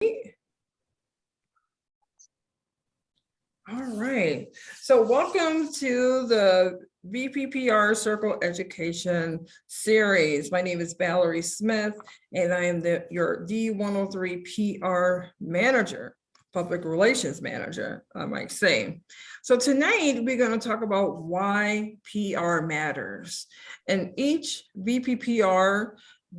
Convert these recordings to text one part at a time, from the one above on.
All right, so welcome to the VPPR Circle Education Series. My name is Valerie Smith, and I am your D103 PR Manager, Public Relations Manager, I might say. So tonight, we're going to talk about why PR matters. And each VPPR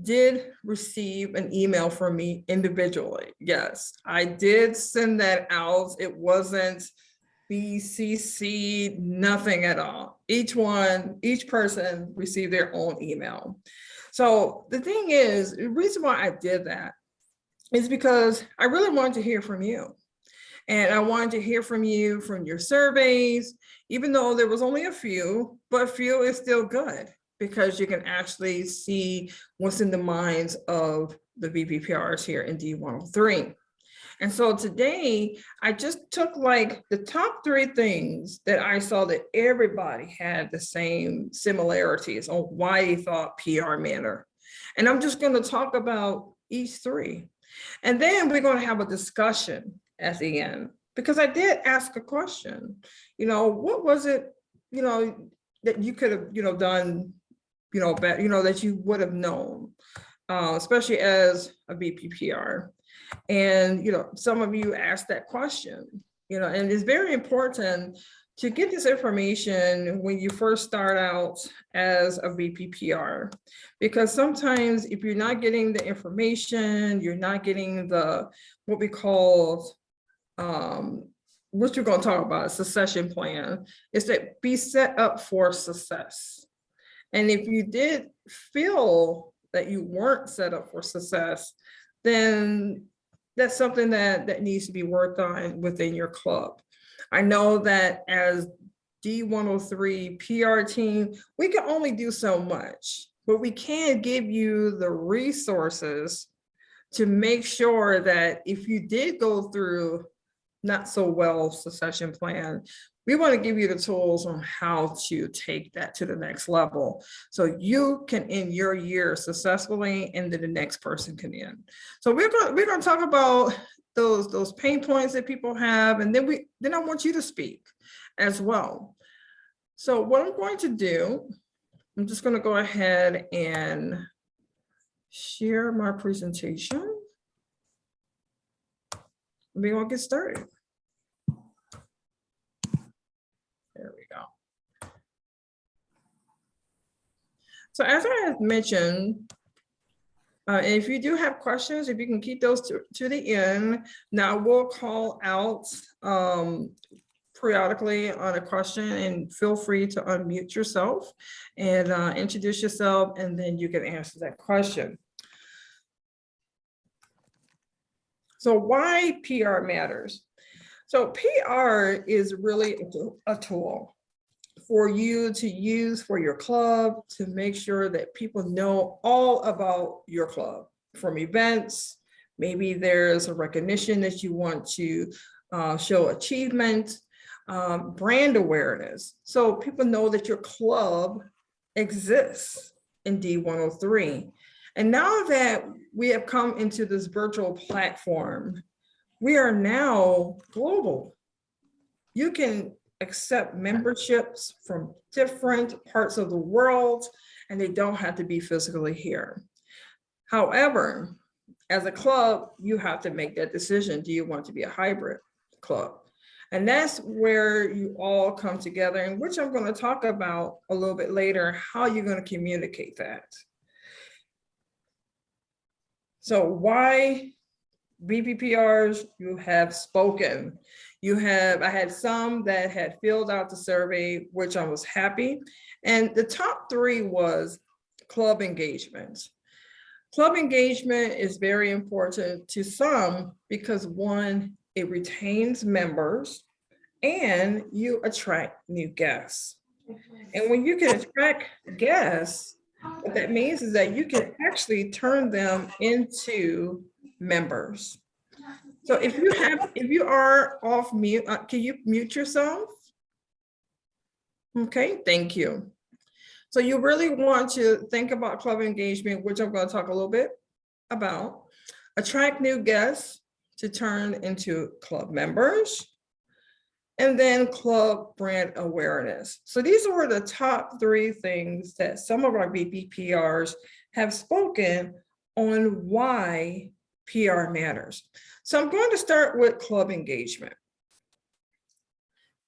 did receive an email from me individually. Yes, I did send that out. It wasn't BCC, nothing at all. Each person received their own email. So the thing is, the reason why I did that is because I really wanted to hear from you. And I wanted to hear from you from your surveys, even though there was only a few, but few is still good because you can actually see what's in the minds of the VPPRs here in D103. And so today, I just took like the top 3 things that I saw that everybody had the same similarities on why they thought PR mattered. And I'm just going to talk about each 3. And then we're going to have a discussion at the end, because I did ask a question, what was it, that you could have, done, better, that you would have known, especially as a VPPR. And, some of you asked that question, and it's very important to get this information when you first start out as a VPPR, because sometimes if you're not getting the information, you're not getting what we call, what you're going to talk about, a succession plan, is to be set up for success. And if you did feel that you weren't set up for success, then that's something that needs to be worked on within your club. I know that as D103 PR team, we can only do so much, but we can give you the resources to make sure that if you did go through not so well succession plan, we want to give you the tools on how to take that to the next level so you can end your year successfully and then the next person can end. So we're going to talk about those pain points that people have, and then I want you to speak as well. So what I'm going to do, I'm just going to go ahead and share my presentation. We're going to get started. There we go. So as I have mentioned, if you do have questions, if you can keep those to the end. Now we'll call out periodically on a question, and feel free to unmute yourself and introduce yourself, and then you can answer that question. So why PR matters? So PR is really a tool for you to use for your club to make sure that people know all about your club, from events. Maybe there's a recognition that you want to show achievement, brand awareness. So people know that your club exists in D103. And now that we have come into this virtual platform, we are now global. You can accept memberships from different parts of the world, and they don't have to be physically here. However, as a club, you have to make that decision. Do you want to be a hybrid club? And that's where you all come together, and which I'm going to talk about a little bit later, how you're going to communicate that. So why VPPRs? You have spoken. I had some that had filled out the survey, which I was happy. And the top 3 was club engagement. Club engagement is very important to some because, 1, it retains members and you attract new guests. And when you can attract guests, what that means is that you can actually turn them into members. So if you are off mute, can you mute yourself? Okay, thank you. So you really want to think about club engagement, which I'm going to talk a little bit about. Attract new guests, to turn into club members, and then club brand awareness. So these were the top 3 things that some of our VPPRs have spoken on why PR matters. So I'm going to start with club engagement.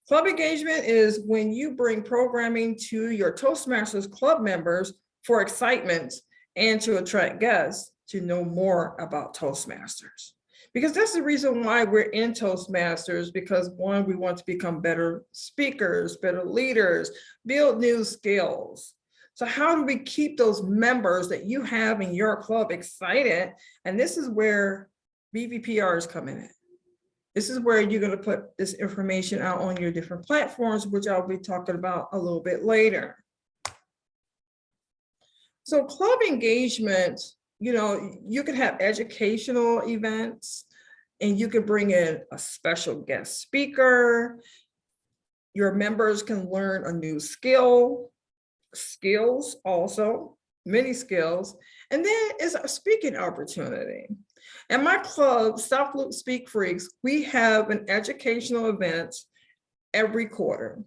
Club engagement is when you bring programming to your Toastmasters Club members for excitement and to attract guests to know more about Toastmasters. Because that's the reason why we're in Toastmasters, because 1, we want to become better speakers, better leaders, build new skills. So how do we keep those members that you have in your club excited? And this is where VPPRs come in. This is where you're going to put this information out on your different platforms, which I'll be talking about a little bit later. So club engagement, you can have educational events and you could bring in a special guest speaker. Your members can learn a new skills also, many skills. And then it's a speaking opportunity. In my club, South Loop Speak Freaks, we have an educational event every quarter.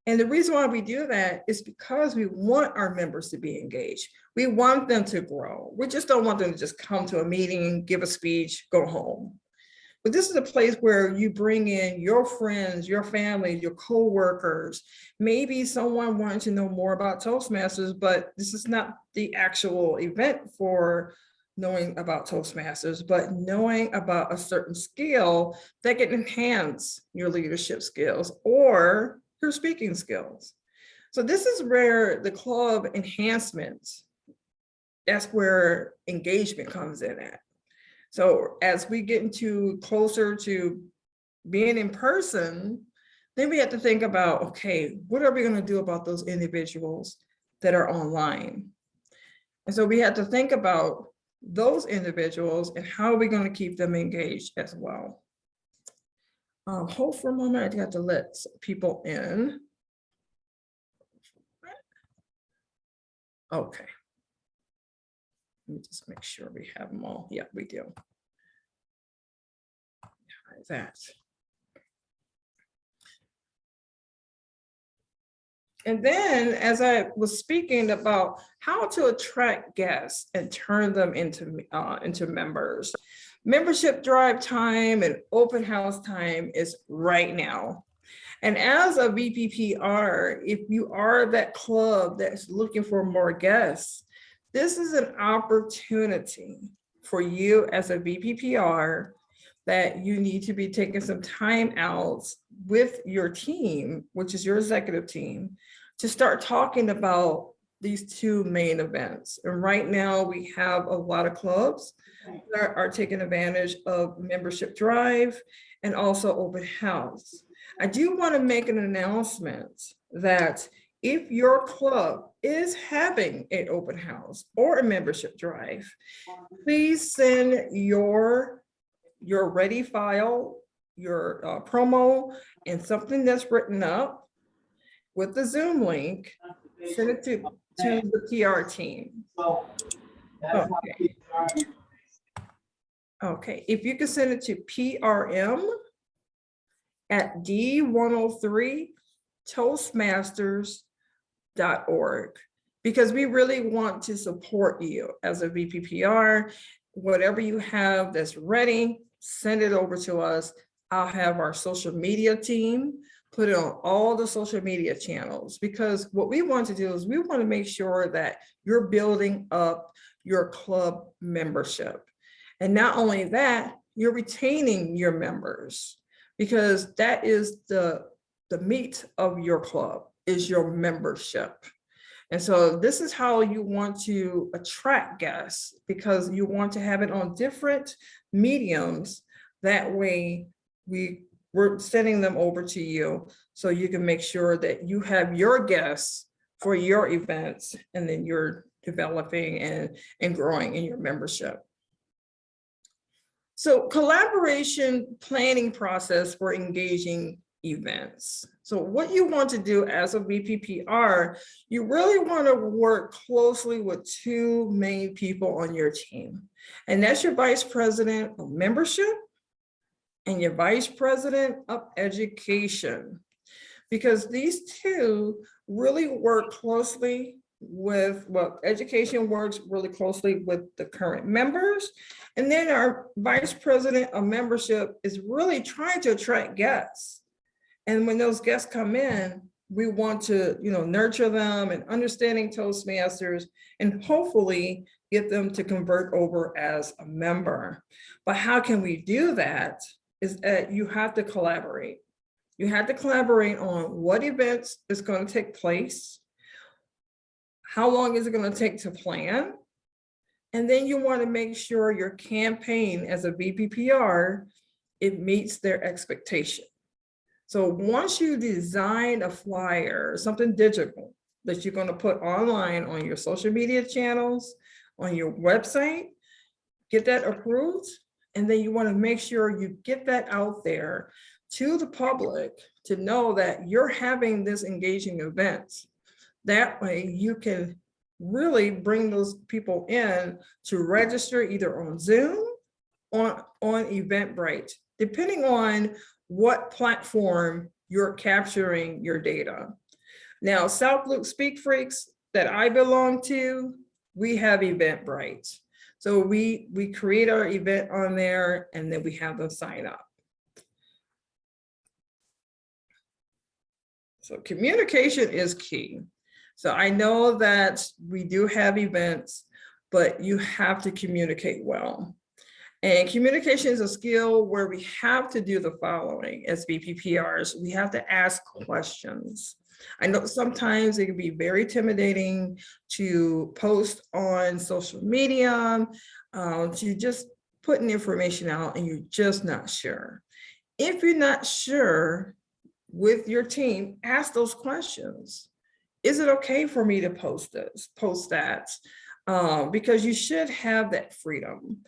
And the reason why we do that is because we want our members to be engaged. We want them to grow. We just don't want them to just come to a meeting, give a speech, go home. But this is a place where you bring in your friends, your family, your coworkers, maybe someone wanting to know more about Toastmasters, but this is not the actual event for knowing about Toastmasters, but knowing about a certain skill that can enhance your leadership skills or your speaking skills. So this is where the club enhancements, that's where engagement comes in at. So as we get into closer to being in person, then we have to think about, okay, what are we going to do about those individuals that are online? And so we have to think about those individuals and how are we going to keep them engaged as well. Hold for a moment, I got to let people in. Okay. Let me just make sure we have them all. Yeah, we do. How's that? And then as I was speaking about how to attract guests and turn them into members, membership drive time and open house time is right now. And as a VPPR, if you are that club that's looking for more guests, this is an opportunity for you as a VPPR that you need to be taking some time out with your team, which is your executive team, to start talking about these 2 main events. And right now we have a lot of clubs that are taking advantage of membership drive and also open house. I do want to make an announcement that if your club is having an open house or a membership drive, please send your ready file, your promo, and something that's written up with the Zoom link, send it to the PR team. Okay. Okay, if you can send it to PRM at D103 Toastmasters.org, because we really want to support you as a VPPR. Whatever you have that's ready, send it over to us. I'll have our social media team put it on all the social media channels, because what we want to do is we want to make sure that you're building up your club membership. And not only that, you're retaining your members, because that is the meat of your club, is your membership. And so this is how you want to attract guests, because you want to have it on different mediums. That way we're sending them over to you so you can make sure that you have your guests for your events, and then you're developing and growing in your membership. So collaboration planning process for engaging events. So what you want to do as a VPPR, you really want to work closely with 2 main people on your team. And that's your vice president of membership and your vice president of education, because these two really work closely with, well, education works really closely with the current members. And then our vice president of membership is really trying to attract guests. And when those guests come in, we want to, nurture them and understanding Toastmasters and hopefully get them to convert over as a member. But how can we do that is that you have to collaborate. You have to collaborate on what events is going to take place, how long is it going to take to plan, and then you want to make sure your campaign as a VPPR, it meets their expectation. So once you design a flyer, something digital that you're going to put online on your social media channels, on your website, get that approved, and then you want to make sure you get that out there to the public to know that you're having this engaging event. That way you can really bring those people in to register either on Zoom or on Eventbrite, depending on what platform you're capturing your data. Now, South Loop Speak Freaks that I belong to, we have Eventbrite. So we create our event on there and then we have them sign up. So communication is key. So I know that we do have events, but you have to communicate well. And communication is a skill where we have to do the following as VPPRs. We have to ask questions. I know sometimes it can be very intimidating to post on social media, to just putting information out and you're just not sure. If you're not sure with your team, ask those questions. Is it okay for me to post that? Because you should have that freedom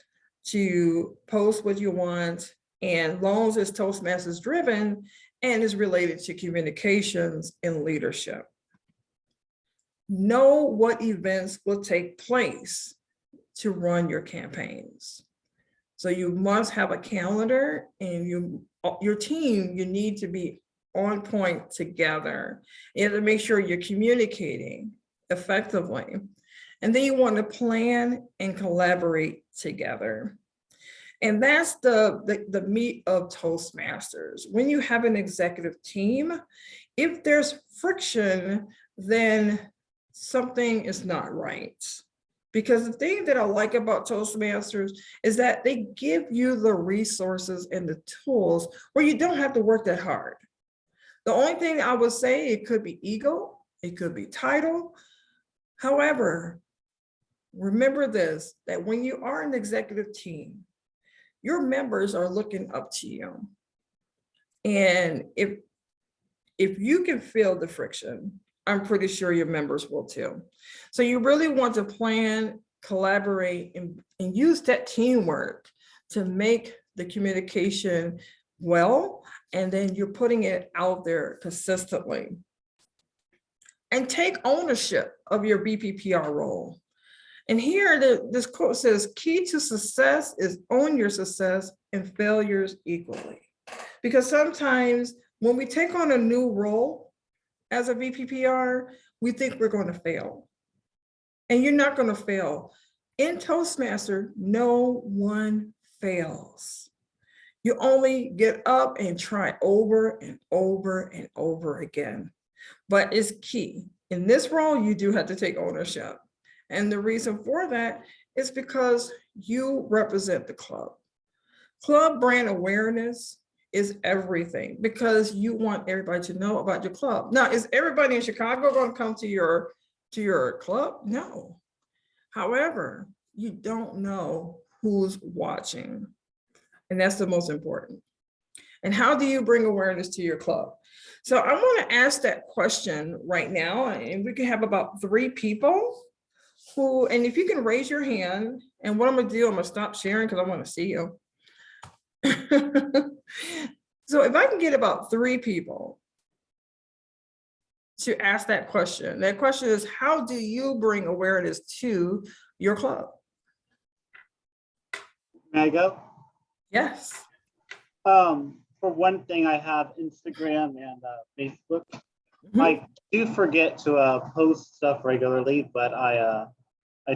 to post what you want, and long as it's Toastmasters driven and is related to communications and leadership. Know what events will take place to run your campaigns. So you must have a calendar, and your team, you need to be on point together. You have to make sure you're communicating effectively. And then you want to plan and collaborate together. And that's the meat of Toastmasters. When you have an executive team, if there's friction, then something is not right. Because the thing that I like about Toastmasters is that they give you the resources and the tools where you don't have to work that hard. The only thing I would say, it could be ego, it could be title. However, remember this, that when you are an executive team, your members are looking up to you. And if you can feel the friction, I'm pretty sure your members will too. So you really want to plan, collaborate, and use that teamwork to make the communication well, and then you're putting it out there consistently. And take ownership of your VPPR role. And here, this quote says, key to success is own your success and failures equally. Because sometimes when we take on a new role as a VPPR, we think we're going to fail. And you're not going to fail. In Toastmaster, no one fails. You only get up and try over and over and over again. But it's key. In this role, you do have to take ownership. And the reason for that is because you represent the club. Club brand awareness is everything, because you want everybody to know about your club. Now, is everybody in Chicago going to come to your club? No. However, you don't know who's watching. And that's the most important. And how do you bring awareness to your club? So I want to ask that question right now, and we can have about 3 people who, and if you can raise your hand, and what I'm going to do, I'm going to stop sharing because I want to see you. So if I can get about 3 people to ask that question is, how do you bring awareness to your club? May I go? Yes. For one thing, I have Instagram and Facebook. Mhm. I do forget to post stuff regularly, but I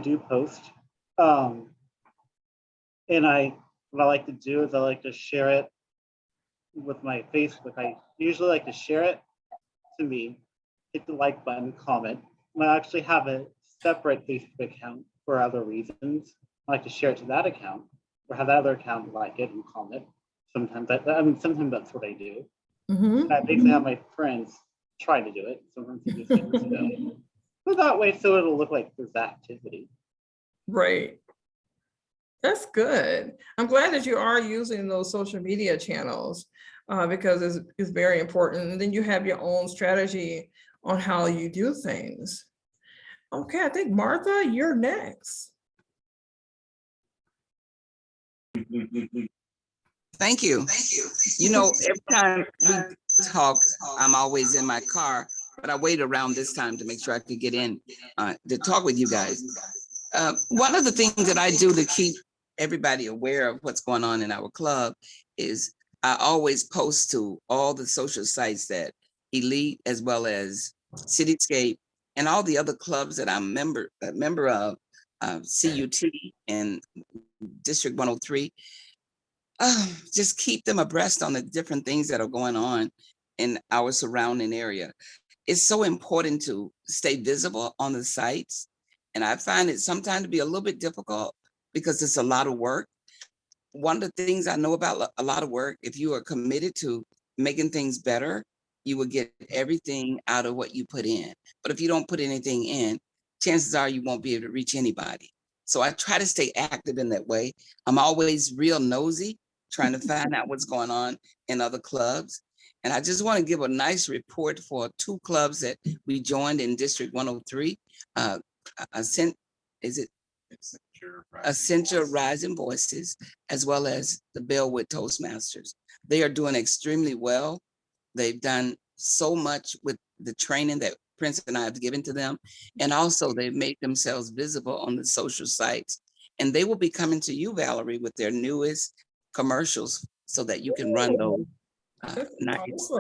do post. And what I like to do is I like to share it with my Facebook. I usually like to share it to me, hit the like button, comment. And I actually have a separate Facebook account for other reasons. I like to share it to that account, or have that other account like it and comment. Sometimes sometimes that's what I do. Mhm. I basically have my friends try to do it. Sometimes they do, sometimes they don't. But that way, so it'll look like there's activity. Right. That's good. I'm glad that you are using those social media channels because it's very important. And then you have your own strategy on how you do things. Okay, I think Martha, you're next. Thank you. You know, every time we talk, I'm always in my car, but I wait around this time to make sure I could get in to talk with you guys. One of the things that I do to keep everybody aware of what's going on in our club is I always post to all the social sites that Elite, as well as Cityscape, and all the other clubs that I'm a member of, CUT and District 103. Just keep them abreast on the different things that are going on in our surrounding area. It's so important to stay visible on the sites. And I find it sometimes to be a little bit difficult because it's a lot of work. One of the things I know about a lot of work, if you are committed to making things better, you will get everything out of what you put in. But if you don't put anything in, chances are you won't be able to reach anybody. So I try to stay active in that way. I'm always real nosy, trying to find out what's going on in other clubs. And I just want to give a nice report for 2 clubs that we joined in District 103. Is it Accenture Rising Voices, as well as the Bellwood Toastmasters. They are doing extremely well. They've done so much with the training that Prince and I have given to them. And also they've made themselves visible on the social sites. And they will be coming to you, Valerie, with their newest commercials so that you can run those nice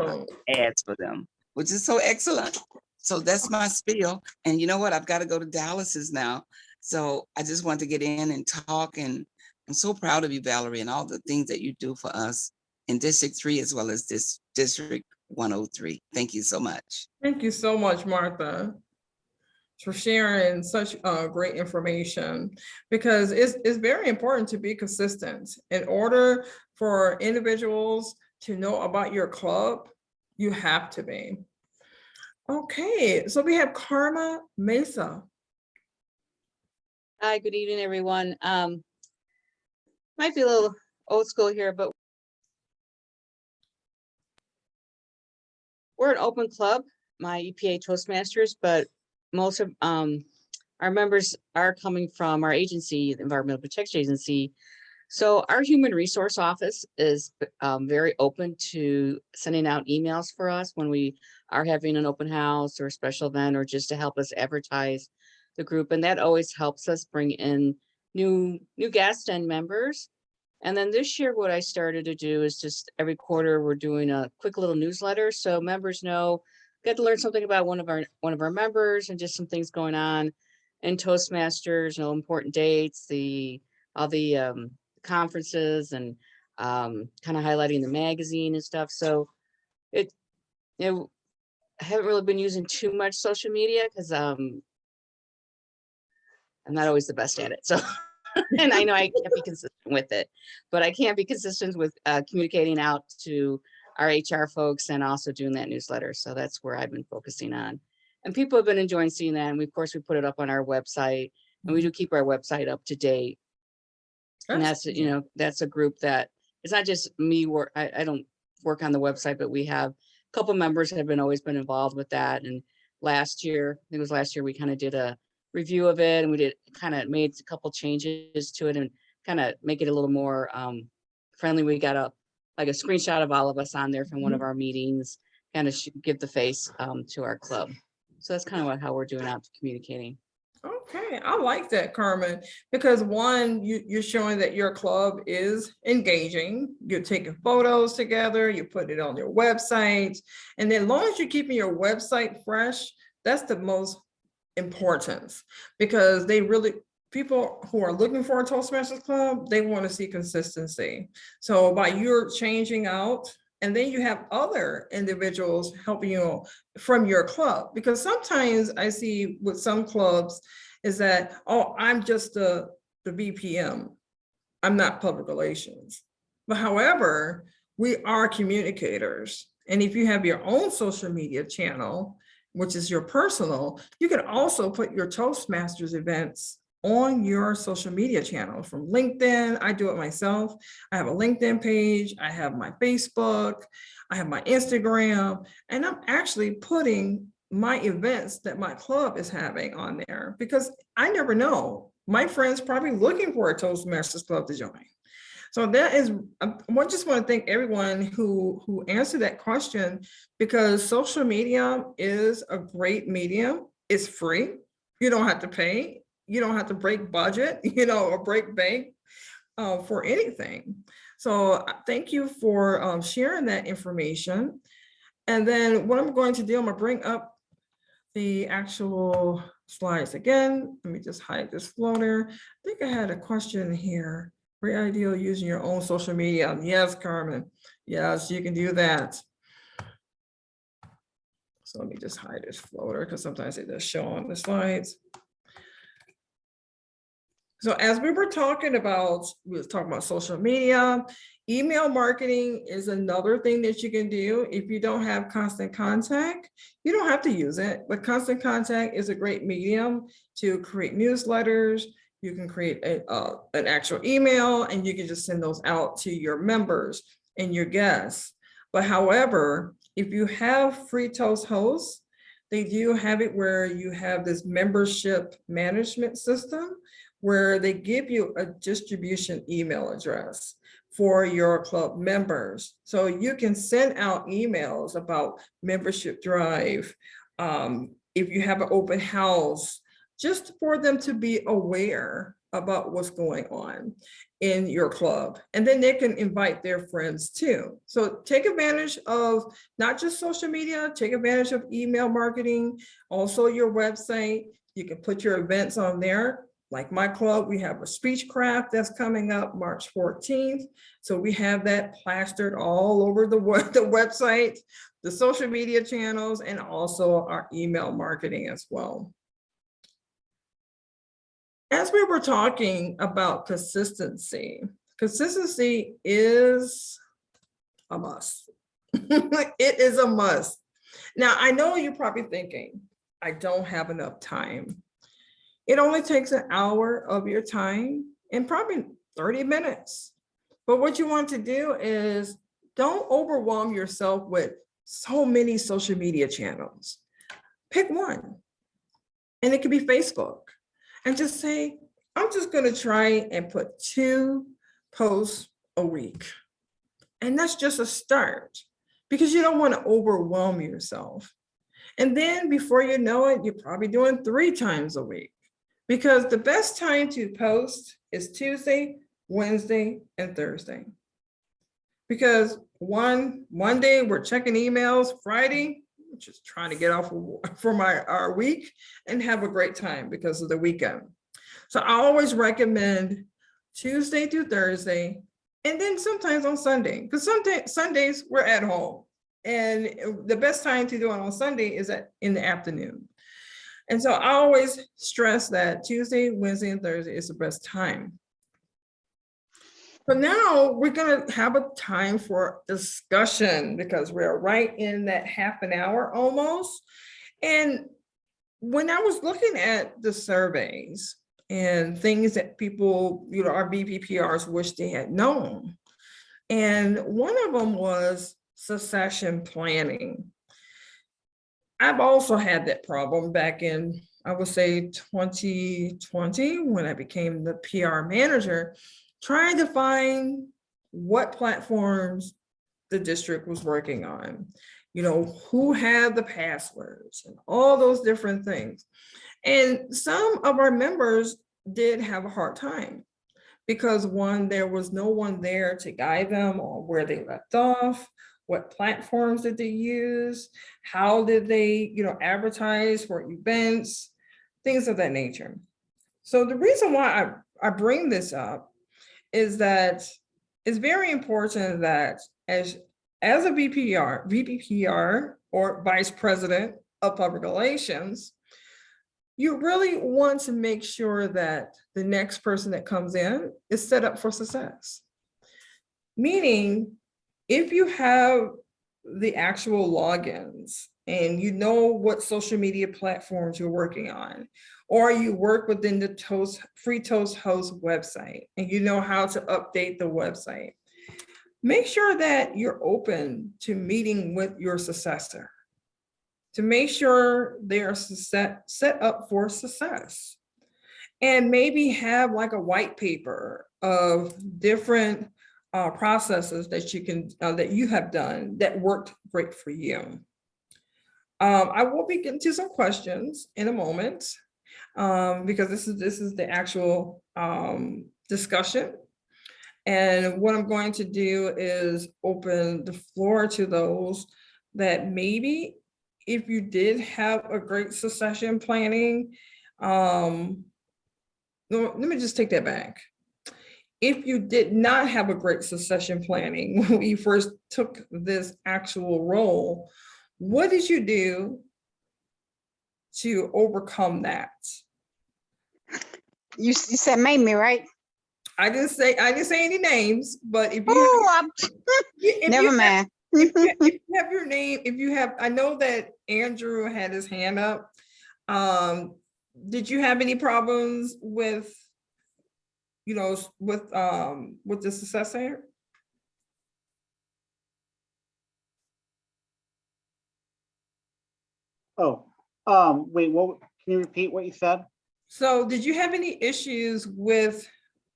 ads for them, which is so excellent. So that's my spiel. And you know what? I've got to go to Dallas's now. So I just want to get in and talk. And I'm so proud of you, Valerie, and all the things that you do for us in District 3 as well as this District 103. Thank you so much. Thank you so much, Martha, for sharing such great information, because it's very important to be consistent. In order for individuals to know about your club, you have to be. Okay, so we have Karma Mesa. Hi, good evening, everyone. Might be a little old school here, but we're an open club, my EPA Toastmasters, but most of our members are coming from our agency, the Environmental Protection Agency. So our human resource office is very open to sending out emails for us when we are having an open house or a special event, or just to help us advertise the group. And that always helps us bring in new guests and members. And then this year, what I started to do is just every quarter, we're doing a quick little newsletter. So members get to learn something about one of our members and just some things going on in Toastmasters, important dates, all the conferences, and kind of highlighting the magazine and stuff. So I haven't really been using too much social media because I'm not always the best at it. So, and I know I can't be consistent with it, but I can be consistent with communicating out to our HR folks and also doing that newsletter. So that's where I've been focusing on. And people have been enjoying seeing that. And of course, we put it up on our website, and we do keep our website up to date. And that's a group that it's not just me I don't work on the website, but we have a couple members that have always been involved with that. And last year, we kind of did a review of it, and we kind of made a couple changes to it and kind of make it a little more friendly. We got a screenshot of all of us on there from one of our meetings, kind of give the face to our club. So that's kind of how we're doing out to communicating. Okay, I like that, Carmen, because one, you're showing that your club is engaging. You're taking photos together, you put it on your website, and then as long as you're keeping your website fresh, that's the most importance, because they really, people who are looking for a Toastmasters Club, they want to see consistency. So by you're changing out, and then you have other individuals helping you from your club, because sometimes I see with some clubs is that, oh, I'm just the BPM. I'm not public relations. But however, we are communicators. And if you have your own social media channel, which is your personal, you can also put your Toastmasters events on your social media channel from LinkedIn. I do it myself. I have a LinkedIn page. I have my Facebook. I have my Instagram. And I'm actually putting my events that my club is having on there, because I never know. My friend's probably looking for a Toastmasters Club to join. So that is, I just want to thank everyone who answered that question, because social media is a great medium. It's free. You don't have to pay. You don't have to break budget, or break bank for anything. So thank you for sharing that information. And then what I'm going to do, I'm going to bring up the actual slides again. Let me just hide this floater. I think I had a question here. Great ideal using your own social media. Yes, Carmen. Yes, you can do that. So let me just hide this floater, because sometimes it does show on the slides. So as we were talking about, social media. Email marketing is another thing that you can do. If you don't have Constant Contact, you don't have to use it, but Constant Contact is a great medium to create newsletters. You can create an actual email, and you can just send those out to your members and your guests. But however, if you have Free Toast hosts, they do have it where you have this membership management system where they give you a distribution email address for your club members. So you can send out emails about membership drive, if you have an open house, just for them to be aware about what's going on in your club. And then they can invite their friends too. So take advantage of not just social media, take advantage of email marketing, also your website. You can put your events on there. Like my club, we have a speech craft that's coming up March 14th. So we have that plastered all over the website, the social media channels, and also our email marketing as well. As we were talking about consistency, consistency is a must. It is a must. Now, I know you're probably thinking, I don't have enough time. It only takes an hour of your time and probably 30 minutes. But what you want to do is don't overwhelm yourself with so many social media channels. Pick one, and it could be Facebook. And just say, I'm just going to try and put 2 posts a week. And that's just a start, because you don't want to overwhelm yourself. And then before you know it, you're probably doing 3 times a week, because the best time to post is Tuesday, Wednesday, and Thursday. Because Monday, we're checking emails, Friday, just trying to get off from our week and have a great time because of the weekend. So I always recommend Tuesday through Thursday, and then sometimes on Sunday, because Sundays we're at home, and the best time to do it on Sunday is in the afternoon. And so I always stress that Tuesday, Wednesday, and Thursday is the best time. But now we're going to have a time for discussion, because we're right in that half an hour almost. And when I was looking at the surveys and things that people, our VPPRs wish they had known, and one of them was succession planning. I've also had that problem back in, I would say 2020, when I became the PR manager, trying to find what platforms the district was working on, who had the passwords and all those different things. And some of our members did have a hard time because one, there was no one there to guide them on where they left off, what platforms did they use, how did they, advertise for events, things of that nature. So the reason why I bring this up is that it's very important that as a VPPR or Vice President of Public Relations, you really want to make sure that the next person that comes in is set up for success. Meaning, if you have the actual logins and you know what social media platforms you're working on, or you work within the Free Toast Host website and you know how to update the website, make sure that you're open to meeting with your successor to make sure they are set up for success. And maybe have like a white paper of different processes that you can that you have done that worked great for you. I will be getting to some questions in a moment because this is the actual discussion. And what I'm going to do is open the floor to those that maybe if you did have a great succession planning, no, let me just take that back. If you did not have a great succession planning when you first took this actual role, what did you do to overcome that? You said Mamie, right? I didn't say any names, but if you Oh, never mind. if you have your name, I know that Andrew had his hand up. Did you have any problems with, with the successor? Oh, wait, what, can you repeat what you said? So did you have any issues with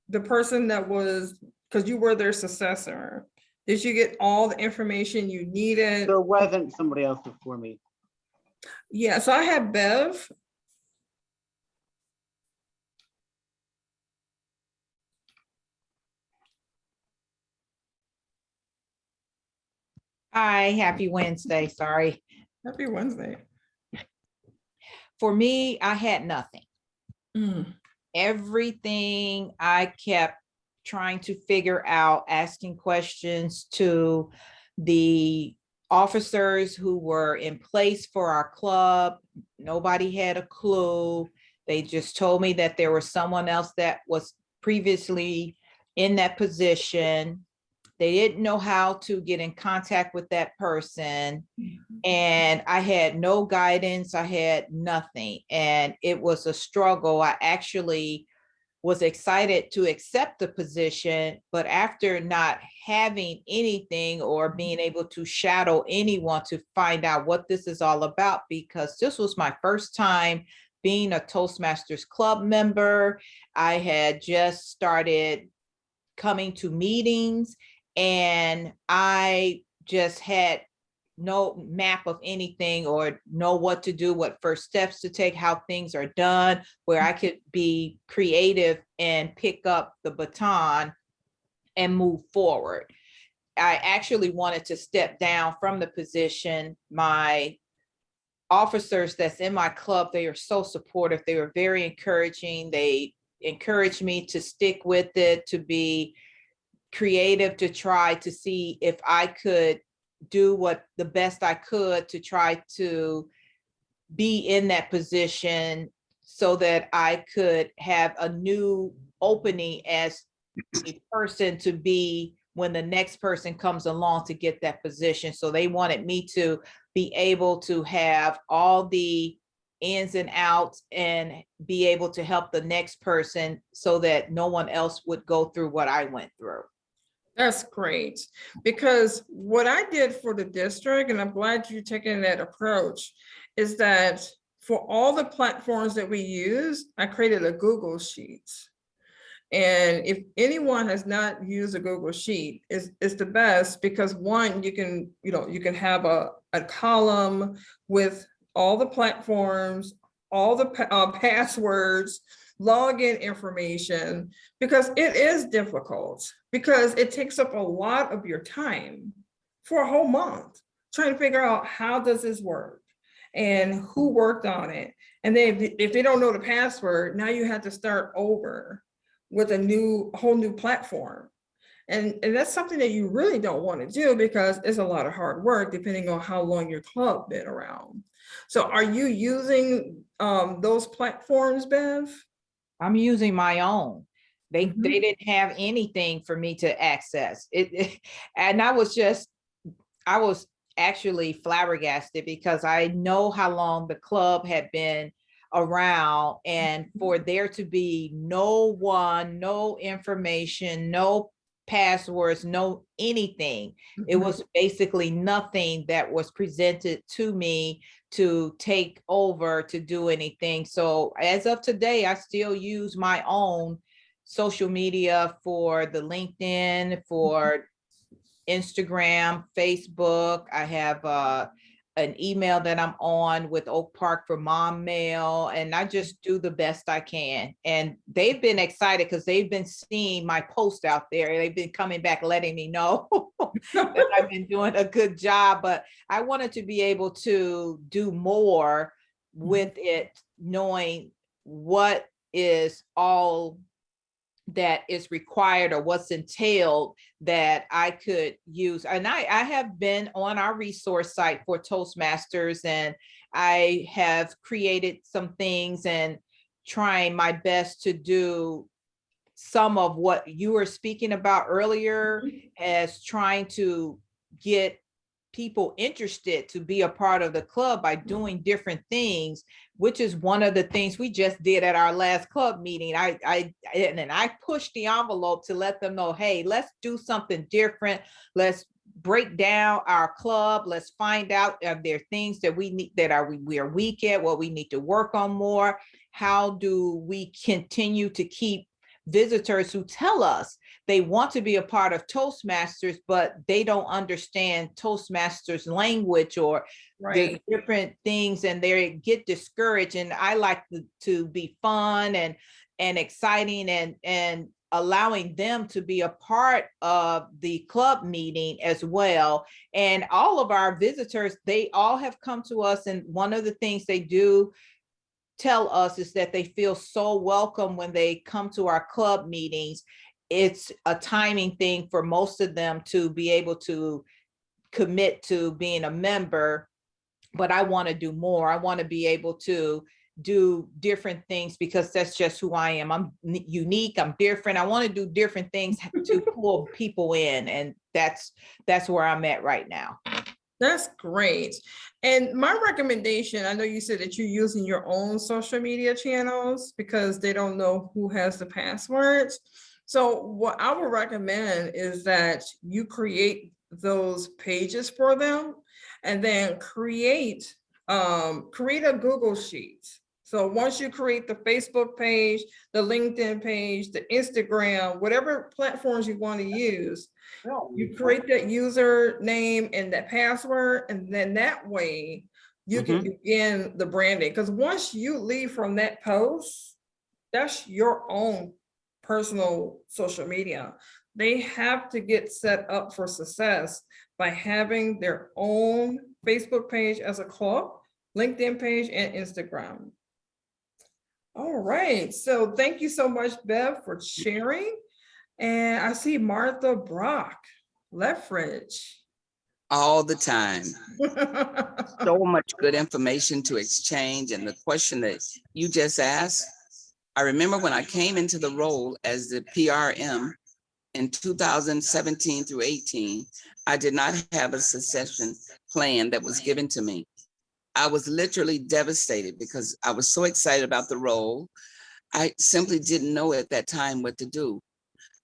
the person that was, because you were their successor? Did you get all the information you needed? There wasn't somebody else before me. Yeah, so I have Bev. Hi, happy Wednesday. Sorry. Happy Wednesday. For me, I had nothing. Mm. Everything I kept trying to figure out, asking questions to the officers who were in place for our club. Nobody had a clue. They just told me that there was someone else that was previously in that position. They didn't know how to get in contact with that person. And I had no guidance. I had nothing. And it was a struggle. I actually was excited to accept the position, but after not having anything or being able to shadow anyone to find out what this is all about, because this was my first time being a Toastmasters Club member. I had just started coming to meetings and I just had no map of anything or know what to do, what first steps to take, how things are done, where I could be creative and pick up the baton and move forward. I actually wanted to step down from the position. My officers that's in my club, they are so supportive. They were very encouraging. They encouraged me to stick with it, to be creative, to try to see if I could do what the best I could to try to be in that position so that I could have a new opening as a person to be when the next person comes along to get that position. So they wanted me to be able to have all the ins and outs and be able to help the next person so that no one else would go through what I went through. That's great, because what I did for the district, and I'm glad you're taking that approach, is that for all the platforms that we use, I created a Google Sheet. And if anyone has not used a Google Sheet, it's the best because one, you can have a column with all the platforms, all the passwords, login information, because it is difficult, because it takes up a lot of your time for a whole month trying to figure out how does this work and who worked on it. And then if they don't know the password, now you have to start over with a whole new platform. And that's something that you really don't want to do, because it's a lot of hard work depending on how long your club been around. So are you using those platforms, Bev? I'm using my own. They Mhm. they didn't have anything for me to access it, and I was actually flabbergasted, because I know how long the club had been around, and for there to be no information, no passwords, no anything. It was basically nothing that was presented to me to take over to do anything. So as of today, I still use my own social media for the LinkedIn, for Instagram, Facebook. I have an email that I'm on with Oak Park for Mom Mail, and I just do the best I can. And they've been excited because they've been seeing my post out there. They've been coming back letting me know that I've been doing a good job, but I wanted to be able to do more with it, knowing what is all that is required or what's entailed that I could use. And I have been on our resource site for Toastmasters, and I have created some things and trying my best to do some of what you were speaking about earlier, as trying to get people interested to be a part of the club by doing different things, which is one of the things we just did at our last club meeting. I pushed the envelope to let them know, hey, let's do something different. Let's break down our club. Let's find out if there are things that we need, we are weak at, what we need to work on more. How do we continue to keep visitors who tell us they want to be a part of Toastmasters, but they don't understand Toastmasters language or the different things, and they get discouraged. And I like to be fun and exciting and allowing them to be a part of the club meeting as well. And all of our visitors, they all have come to us, and one of the things they do tell us is that they feel so welcome when they come to our club meetings. It's a timing thing for most of them to be able to commit to being a member, but I want to do more. I want to be able to do different things, because that's just who I am. I'm unique, I'm different. I want to do different things to pull people in, and that's where I'm at right now. That's great. And my recommendation, I know you said that you're using your own social media channels because they don't know who has the passwords. So what I would recommend is that you create those pages for them, and then create a Google Sheet. So once you create the Facebook page, the LinkedIn page, the Instagram, whatever platforms you want to use, you create that username and that password, and then that way you can begin the branding. Because once you leave from that post, that's your own personal social media. They have to get set up for success by having their own Facebook page as a club, LinkedIn page, and Instagram. All right, so thank you so much, Bev, for sharing. And I see Martha Brock, Lethbridge. All the time. So much good information to exchange. And the question that you just asked, I remember when I came into the role as the PRM in 2017 through 18, I did not have a succession plan that was given to me. I was literally devastated because I was so excited about the role. I simply didn't know at that time what to do.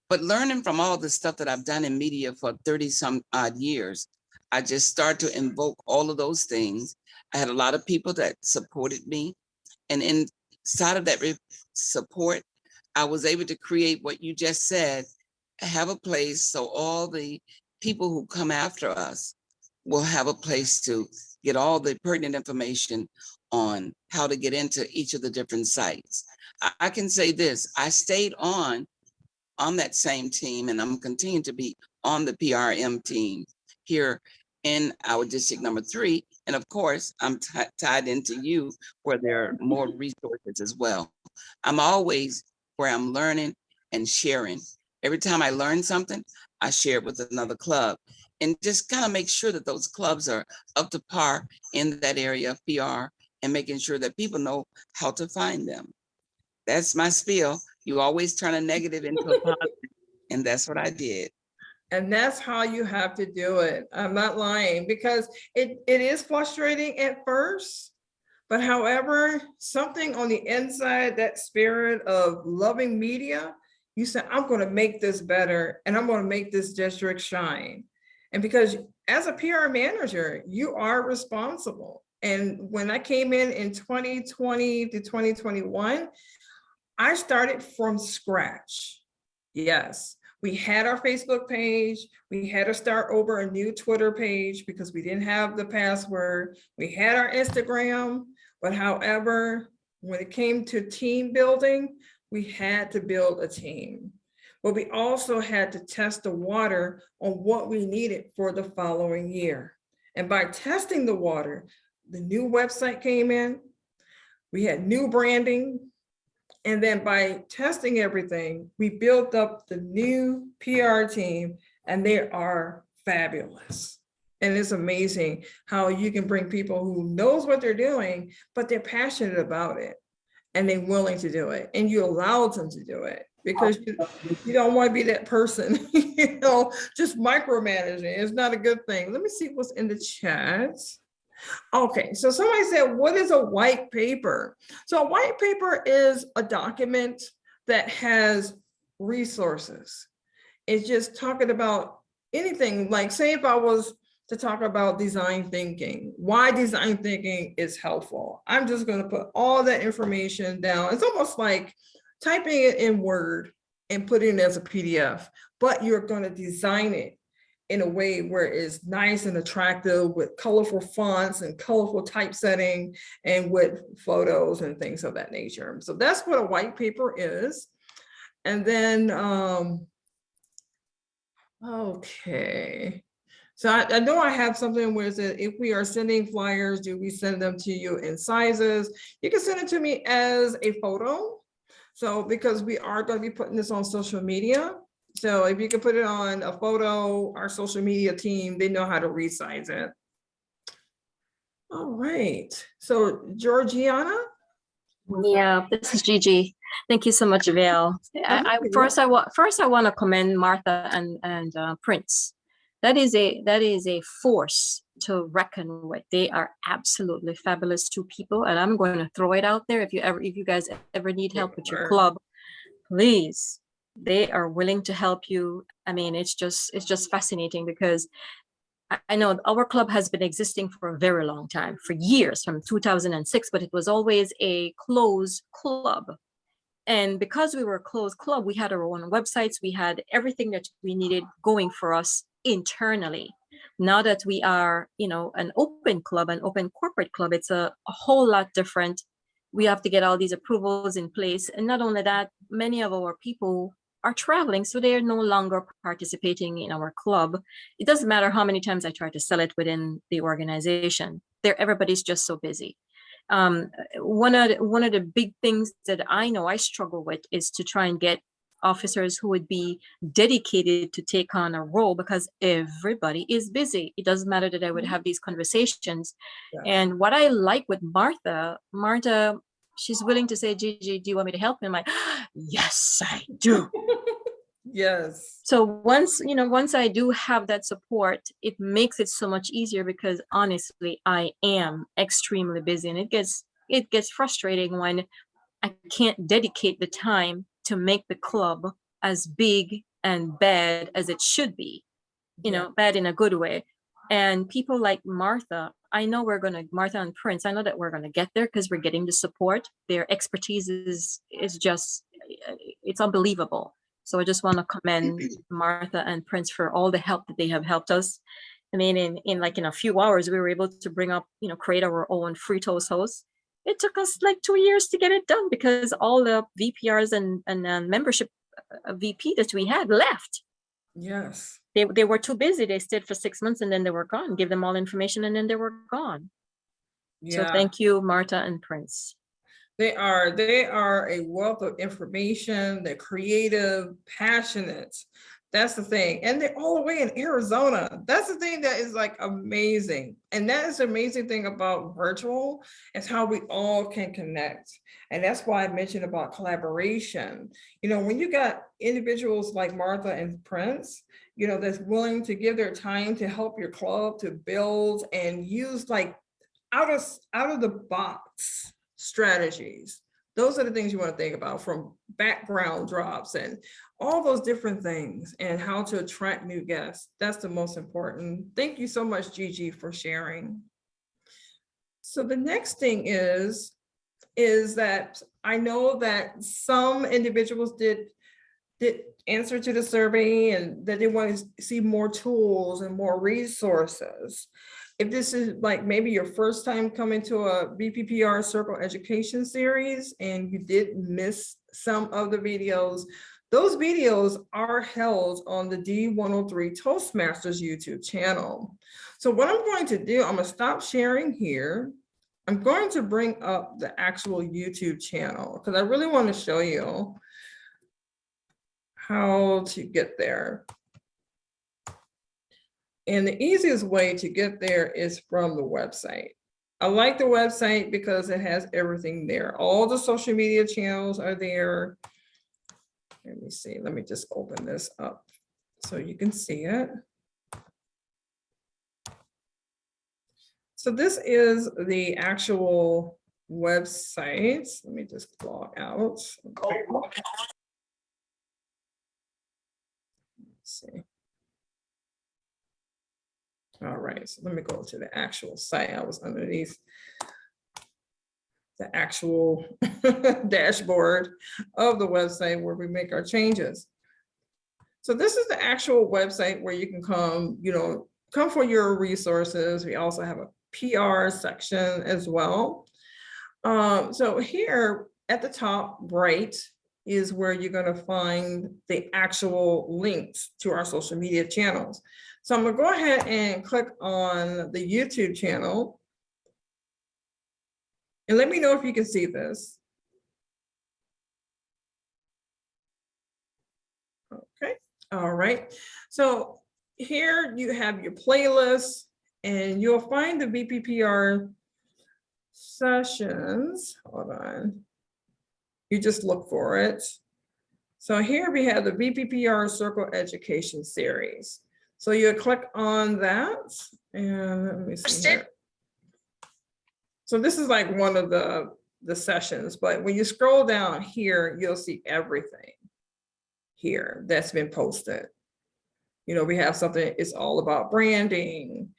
But learning from all the stuff that I've done in media for 30 some odd years, I just started to invoke all of those things. I had a lot of people that supported me. And inside of that support, I was able to create what you just said, have a place so all the people who come after us will have a place to get all the pertinent information on how to get into each of the different sites. I can say this, I stayed on that same team, and I'm continuing to be on the PRM team here in our district number 3. And of course, I'm tied into you where there are more resources as well. I'm always where I'm learning and sharing. Every time I learn something, I share it with another club and just kind of make sure that those clubs are up to par in that area of PR and making sure that people know how to find them. That's my spiel. You always turn a negative into a positive, and that's what I did. And that's how you have to do it. I'm not lying, because it is frustrating at first, but however, something on the inside, that spirit of loving media, you said, I'm going to make this better and I'm going to make this district shine. And because as a PR manager, you are responsible. And when I came in 2020 to 2021, I started from scratch. Yes, we had our Facebook page. We had to start over a new Twitter page because we didn't have the password. We had our Instagram, but however, when it came to team building, we had to build a team. But we also had to test the water on what we needed for the following year. And by testing the water, the new website came in, we had new branding, and then by testing everything, we built up the new PR team, and they are fabulous. And it's amazing how you can bring people who knows what they're doing, but they're passionate about it and they're willing to do it. And you allow them to do it because you don't want to be that person, just micromanaging. It's not a good thing. Let me see what's in the chat. Okay, so somebody said, what is a white paper? So a white paper is a document that has resources. It's just talking about anything, like say if I was to talk about design thinking, why design thinking is helpful. I'm just going to put all that information down. It's almost like typing it in Word and putting it as a PDF, but you're going to design it in a way where it's nice and attractive with colorful fonts and colorful typesetting and with photos and things of that nature. So that's what a white paper is. And then, okay. So I know I have something where it says, if we are sending flyers, do we send them to you in sizes? You can send it to me as a photo. So because we are going to be putting this on social media. So if you can put it on a photo, our social media team, they know how to resize it. All right. So Georgiana? Yeah, this is Gigi. Thank you so much, Val. First I want to commend Martha and Prince. That is a force to reckon with. They are absolutely fabulous two people, and I'm going to throw it out there. If you guys ever need help with your club, please. They are willing to help you. I mean, it's just fascinating because I know our club has been existing for a very long time, for years, from 2006, but it was always a closed club. And because we were a closed club, we had our own websites. We had everything that we needed going for us internally. Now that we are, an open club, an open corporate club, it's a whole lot different. We have to get all these approvals in place. And not only that, many of our people are traveling, so they are no longer participating in our club. It doesn't matter how many times I try to sell it within the organization. Everybody's just so busy. One of the big things that I know I struggle with is to try and get officers who would be dedicated to take on a role, because everybody is busy. It doesn't matter that I would have these conversations. Yes. And what I like with Martha, she's willing to say, Gigi, do you want me to help? And I'm like, yes, I do. Yes. So once I do have that support, it makes it so much easier, because honestly, I am extremely busy, and it gets frustrating when I can't dedicate the time to make the club as big and bad as it should be, bad in a good way. And people like Martha, Martha and Prince, I know that we're going to get there because we're getting the support. Their expertise is just, it's unbelievable. So I just want to commend Martha and Prince for all the help that they have helped us. I mean, in a few hours, we were able to bring up, create our own free toast house. It took us like 2 years to get it done because all the VPRs and membership VP that we had left. Yes. They were too busy. They stayed for 6 months and then they were gone. Give them all information and then they were gone. So Yeah. thank you, Martha and Prince. They are a wealth of information. They're creative, passionate. That's the thing. And they're all the way in Arizona. That's the thing that is like amazing. And that is the amazing thing about virtual is how we all can connect. And that's why I mentioned about collaboration. When you got individuals like Martha and Prince, that's willing to give their time to help your club to build and use like out of the box strategies. Those are the things you want to think about, from background drops and all those different things, and how to attract new guests. That's the most important. Thank you so much, Gigi, for sharing. So the next thing is that I know that some individuals did answer to the survey and that they want to see more tools and more resources. If this is like maybe your first time coming to a VPPR Circle Education Series and you did miss some of the videos, those videos are held on the D103 Toastmasters YouTube channel. So what I'm going to do, I'm going to stop sharing here. I'm going to bring up the actual YouTube channel because I really want to show you how to get there. And the easiest way to get there is from the website. I like the website because it has everything there. All the social media channels are there. Let me see, let me just open this up so you can see it. So this is the actual website. Let me just log out. Let's see. All right, so let me go to the actual site. I was underneath the actual dashboard of the website where we make our changes. So this is the actual website where you can come, come for your resources. We also have a PR section as well. So here at the top right is where you're going to find the actual links to our social media channels. So I'm going to go ahead and click on the YouTube channel. And let me know if you can see this. Okay, all right. So here you have your playlist and you'll find the VPPR sessions. Hold on. You just look for it. So here we have the VPPR Circle Education Series. So you click on that and let me see here. So this is like one of the sessions, but when you scroll down here, you'll see everything here that's been posted. We have something, it's all about branding.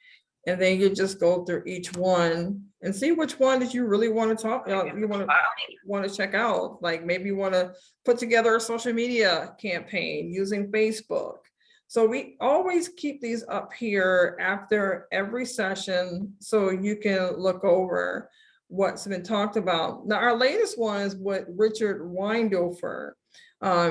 And then you just go through each one and see which one that you really want to talk about, you want to check out. Like maybe you want to put together a social media campaign using Facebook. So we always keep these up here after every session so you can look over what's been talked about. Now, our latest one is with Richard Weindhofer.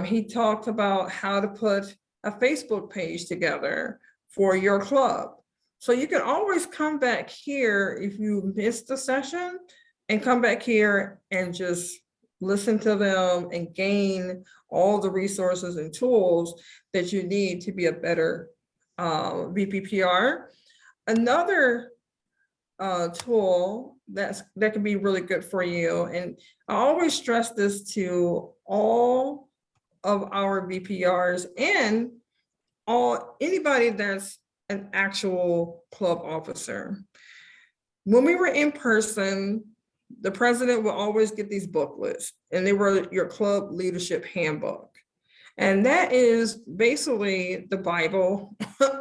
He talked about how to put a Facebook page together for your club. So you can always come back here if you missed the session and come back here and just listen to them and gain all the resources and tools that you need to be a better VPPR. Another tool that can be really good for you, and I always stress this to all of our VPRs and anybody that's an actual club officer. When we were in person, the president will always get these booklets, and they were your club leadership handbook. And that is basically the Bible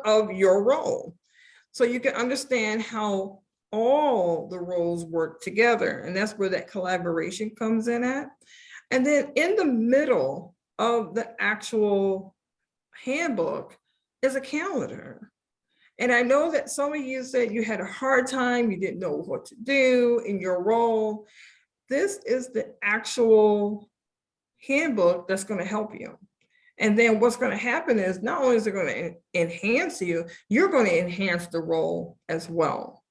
of your role. So you can understand how all the roles work together. And that's where that collaboration comes in at. And then in the middle of the actual handbook is a calendar. And I know that some of you said you had a hard time, you didn't know what to do in your role. This is the actual handbook that's going to help you. And then what's going to happen is not only is it going to enhance you, you're going to enhance the role as well.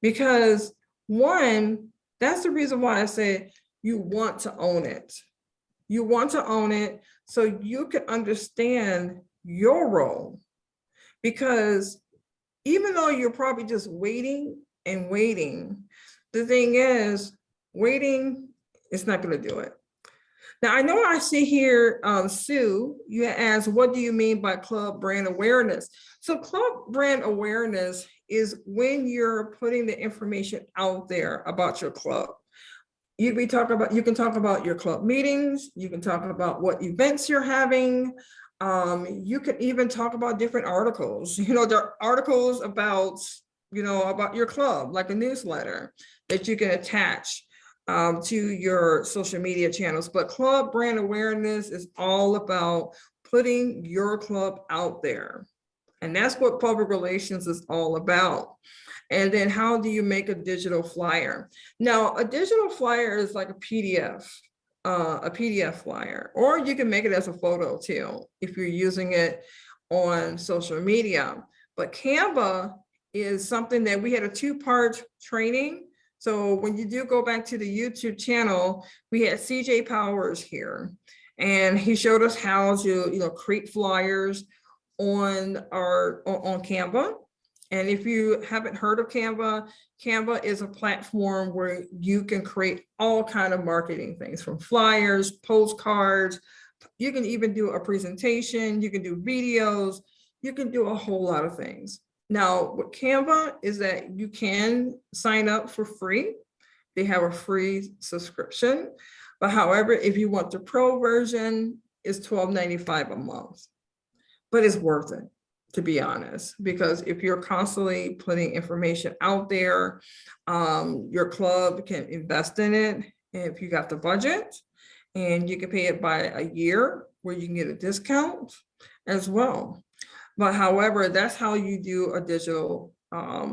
Because one, that's the reason why I said you want to own it. You want to own it so you can understand your role. Because even though you're probably just waiting and waiting, the thing is, waiting is not going to do it. Now, I know I see here, Sue, you asked, what do you mean by club brand awareness? So club brand awareness is when you're putting the information out there about your club. You can talk about your club meetings, you can talk about what events you're having. You can even talk about different articles. There are articles about your club, like a newsletter that you can attach to your social media channels. But club brand awareness is all about putting your club out there. And that's what public relations is all about. And then how do you make a digital flyer? Now, a digital flyer is like a PDF flyer, or you can make it as a photo too, if you're using it on social media. But Canva is something that we had a 2-part training. So when you do go back to the YouTube channel, we had CJ Powers here, and he showed us how to create flyers on Canva. And if you haven't heard of Canva, Canva is a platform where you can create all kinds of marketing things, from flyers, postcards. You can even do a presentation, you can do videos, you can do a whole lot of things. Now, with Canva is that you can sign up for free. They have a free subscription. But however, if you want the pro version, it's $12.95 a month. But it's worth it, to be honest, because if you're constantly putting information out there, your club can invest in it if you got the budget, and you can pay it by a year where you can get a discount as well. But however, that's how you do a digital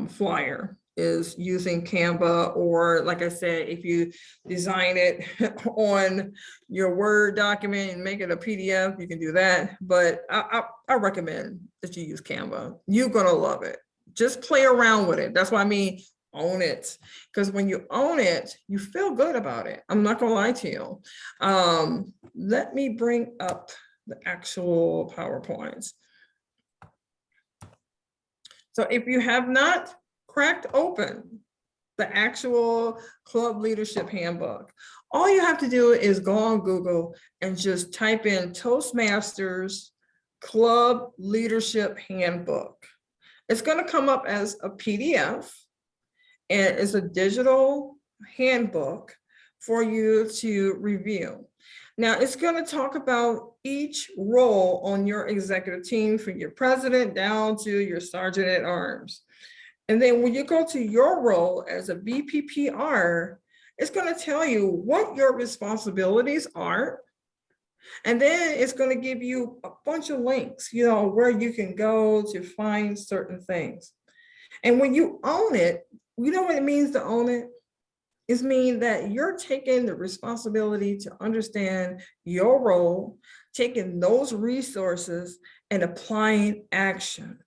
flyer, is using Canva, or like I said, if you design it on your Word document and make it a PDF, you can do that. But I recommend that you use Canva. You're gonna love it. Just play around with it. That's what I mean, own it. Because when you own it, you feel good about it. I'm not gonna lie to you. Let me bring up the actual PowerPoints. So if you have not cracked open the actual club leadership handbook, all you have to do is go on Google and just type in Toastmasters Club Leadership Handbook. It's going to come up as a PDF, and it's a digital handbook for you to review. Now, it's going to talk about each role on your executive team, from your president down to your sergeant at arms. And then when you go to your role as a VPPR, it's going to tell you what your responsibilities are. And then it's going to give you a bunch of links, where you can go to find certain things. And when you own it, you know what it means to own it? It means that you're taking the responsibility to understand your role, taking those resources and applying action.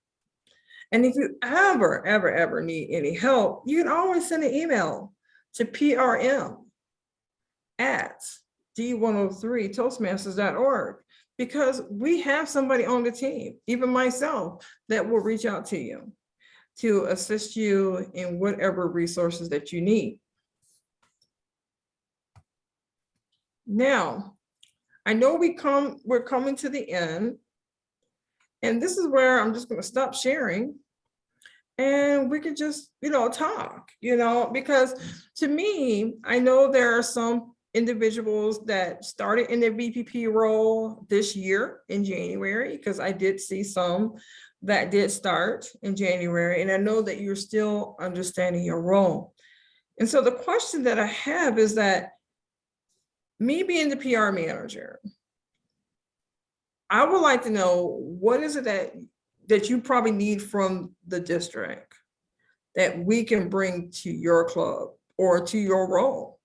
And if you ever need any help, you can always send an email to prm@D103Toastmasters.org, because we have somebody on the team, even myself, that will reach out to you to assist you in whatever resources that you need. Now, I know we're coming to the end, and this is where I'm just going to stop sharing, and we can just, talk, because to me, I know there are some individuals that started in their VPP role this year in January, because I did see some that did start in January, and I know that you're still understanding your role. And so the question that I have is that, me being the PR manager, I would like to know, what is it that you probably need from the district that we can bring to your club or to your role?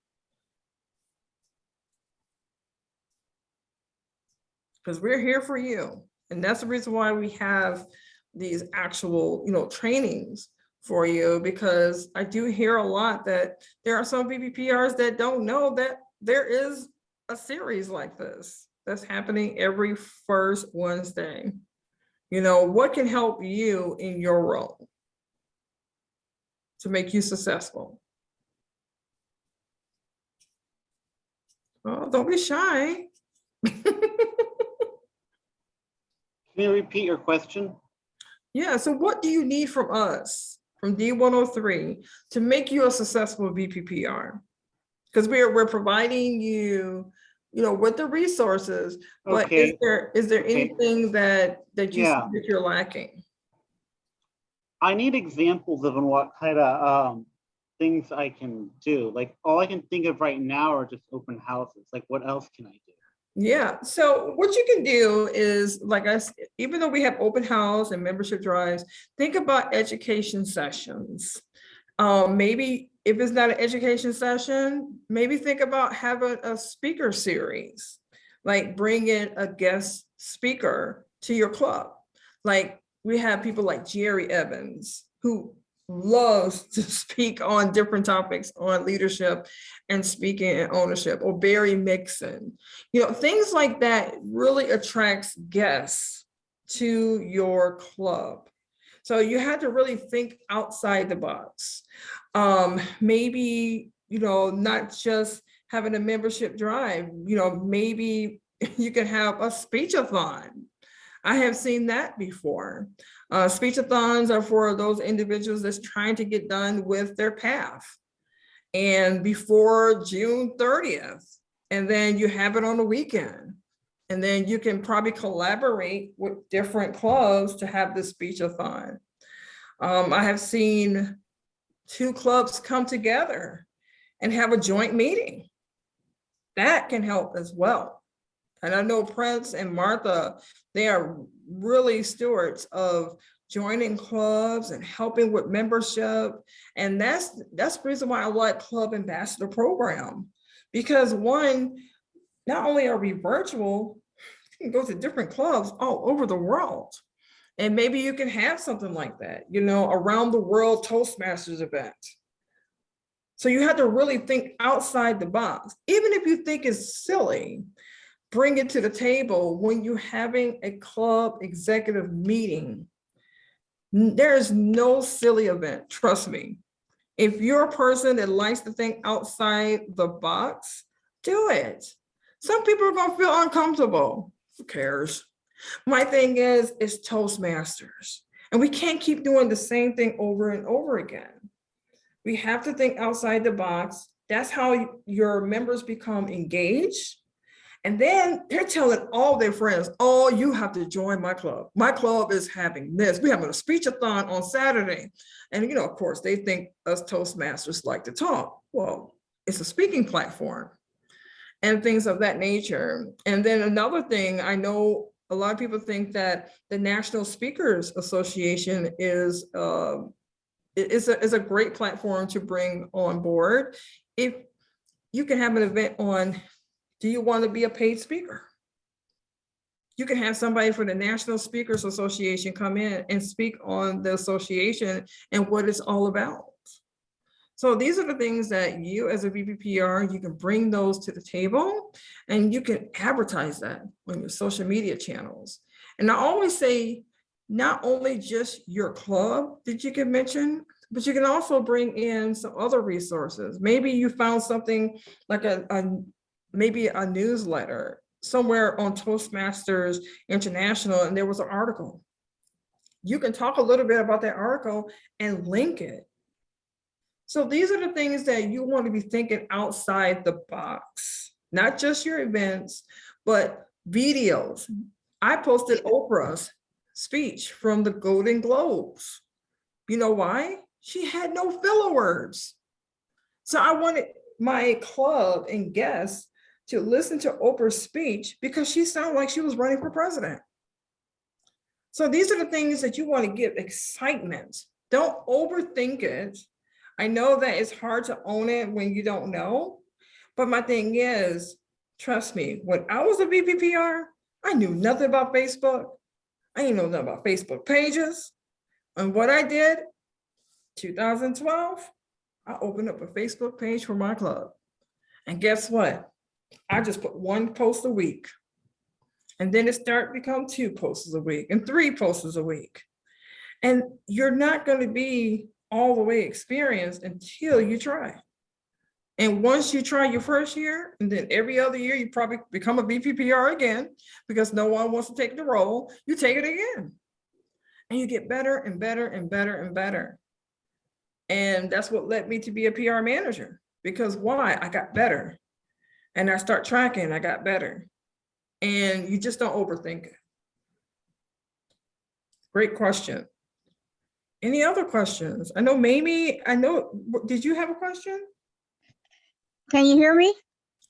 Because we're here for you. And that's the reason why we have these actual, trainings for you, because I do hear a lot that there are some VPPRs that don't know that there is a series like this that's happening every first Wednesday. What can help you in your role to make you successful? Oh, don't be shy. Can you repeat your question? Yeah, so what do you need from us, from D103, to make you a successful VPPR? Because we're providing you, with the resources, but is Okay. there Okay. anything that you see Yeah. that you're lacking? I need examples of what kind of things I can do. Like all I can think of right now are just open houses. Like what else can I do? Yeah, so what you can do is, even though we have open house and membership drives, think about education sessions. Maybe if it's not an education session, maybe think about having a speaker series, like bring in a guest speaker to your club. Like we have people like Jerry Evans, who loves to speak on different topics on leadership and speaking and ownership, or Barry Mixon. Things like that really attracts guests to your club. So you have to really think outside the box. Maybe, not just having a membership drive, maybe you can have a speechathon. I have seen that before. Speechathons are for those individuals that's trying to get done with their path and before June 30th, and then you have it on the weekend. And then you can probably collaborate with different clubs to have this speechathon. I have seen 2 clubs come together and have a joint meeting. That can help as well. And I know Prince and Martha, they are really stewards of joining clubs and helping with membership. And that's the reason why I like Club Ambassador Program. Because one, not only are we virtual, you can go to different clubs all over the world. And maybe you can have something like that, around the world Toastmasters event. So you have to really think outside the box. Even if you think it's silly, bring it to the table when you're having a club executive meeting. There is no silly event, trust me. If you're a person that likes to think outside the box, do it. Some people are gonna feel uncomfortable. Who cares? My thing is Toastmasters. And we can't keep doing the same thing over and over again. We have to think outside the box. That's how your members become engaged. And then they're telling all their friends, oh, you have to join my club. My club is having this. We're having a speechathon on Saturday. And, of course, they think us Toastmasters like to talk. Well, it's a speaking platform and things of that nature. And then another thing, I know a lot of people think that the National Speakers Association is a great platform to bring on board. If you can have an event on, do you want to be a paid speaker? You can have somebody from the National Speakers Association come in and speak on the association and what it's all about. So these are the things that you as a VPPR, you can bring those to the table and you can advertise that on your social media channels. And I always say, not only just your club that you can mention, but you can also bring in some other resources. Maybe you found something like maybe a newsletter somewhere on Toastmasters International, and there was an article. You can talk a little bit about that article and link it. So these are the things that you want to be thinking outside the box, not just your events, but videos. I posted Oprah's speech from the Golden Globes. You know why? She had no filler words. So I wanted my club and guests to listen to Oprah's speech because she sounded like she was running for president. So these are the things that you want to give excitement. Don't overthink it. I know that it's hard to own it when you don't know, but my thing is, trust me, when I was a VPPR, I knew nothing about Facebook. I didn't know nothing about Facebook pages. And what I did, 2012, I opened up a Facebook page for my club. And guess what? I just put one post a week. And then it started to become 2 posts a week and 3 posts a week. And you're not going to be all the way experienced until you try. And once you try your first year, and then every other year, you probably become a VPPR again, because no one wants to take the role, you take it again. And you get better and better and better and better. And that's what led me to be a PR manager. Because why? I got better. And I start tracking, I got better. And you just don't overthink it. Great question. Any other questions? I know Mamie, did you have a question? Can you hear me?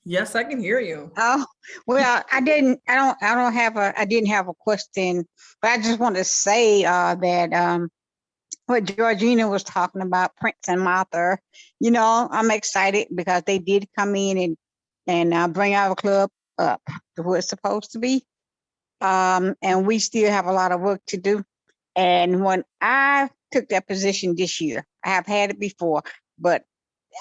Yes, I can hear you. Oh, well, I didn't have a question, but I just want to say that what Georgina was talking about, Prince and Martha, I'm excited because they did come in and bring our club up to where it's supposed to be. And we still have a lot of work to do. And when I took that position this year, I have had it before, but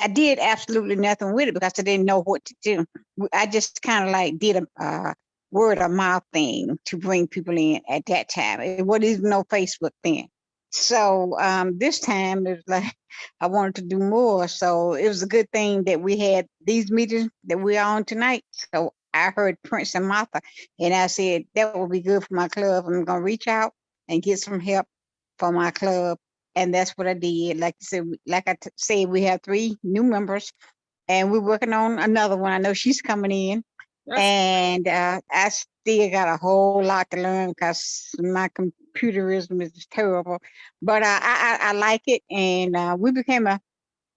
I did absolutely nothing with it because I didn't know what to do. I just kind of like did a word of mouth thing to bring people in at that time. It wasn't even no Facebook then. So this time it was like I wanted to do more. So it was a good thing that we had these meetings that we're on tonight. So I heard Prince and Martha, and I said that would be good for my club. I'm gonna reach out and get some help for my club. And that's what I did. Like I said, we have 3 new members, and we're working on another one. I know she's coming in, and I still got a whole lot to learn because my computerism is terrible. But I like it, and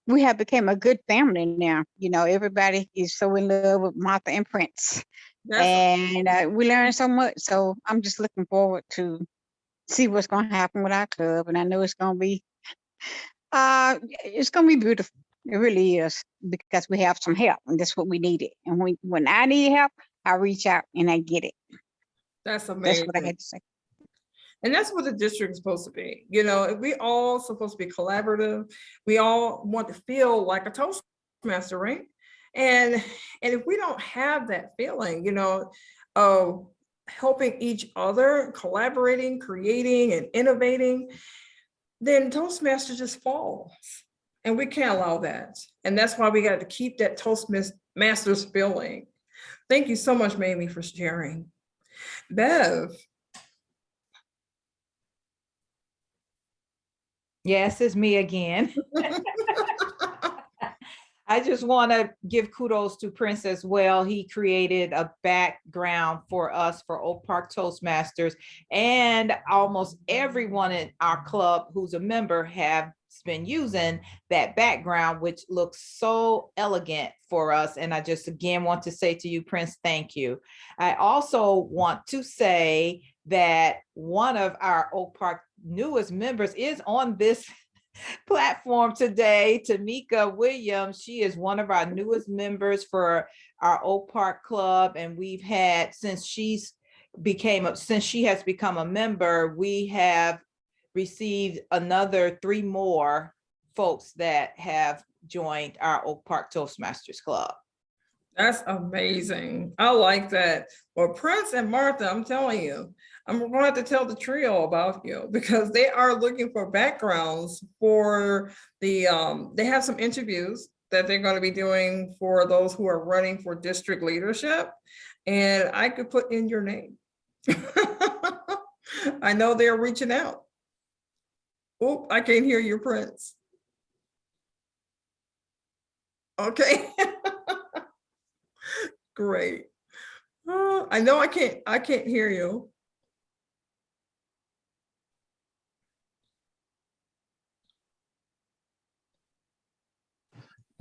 we have become a good family now. Everybody is so in love with Martha and Prince, and we learned so much. So I'm just looking forward to see what's going to happen with our club, and I know it's going to be beautiful. It really is, because we have some help, and that's what we needed. And when I need help, I reach out and I get it. That's amazing. That's what I had to say. And that's what the district is supposed to be. We all supposed to be collaborative. We all want to feel like a Toastmaster, right? And if we don't have that feeling, of helping each other, collaborating, creating, and innovating, then Toastmasters just falls. And we can't allow that. And that's why we got to keep that Toastmasters feeling. Thank you so much, Mamie, for sharing. Bev. Yes, it's me again. I just want to give kudos to Prince as well. He created a background for us for Oak Park Toastmasters, and almost everyone in our club who's a member have been using that background, which looks so elegant for us. And I just again want to say to you, Prince, thank you. I also want to say that one of our Oak Park newest members is on this platform today, Tamika Williams. She is one of our newest members for our Oak Park Club, and we've had since she has become a member, we have received another 3 more folks that have joined our Oak Park Toastmasters Club. That's amazing. I like that. Well, Prince and Martha, I'm telling you, I'm going to have to tell the trio about you, because they are looking for backgrounds for they have some interviews that they're going to be doing for those who are running for district leadership. And I could put in your name. I know they're reaching out. Oh, I can't hear you, Prince. Okay. Great. I know I can't hear you.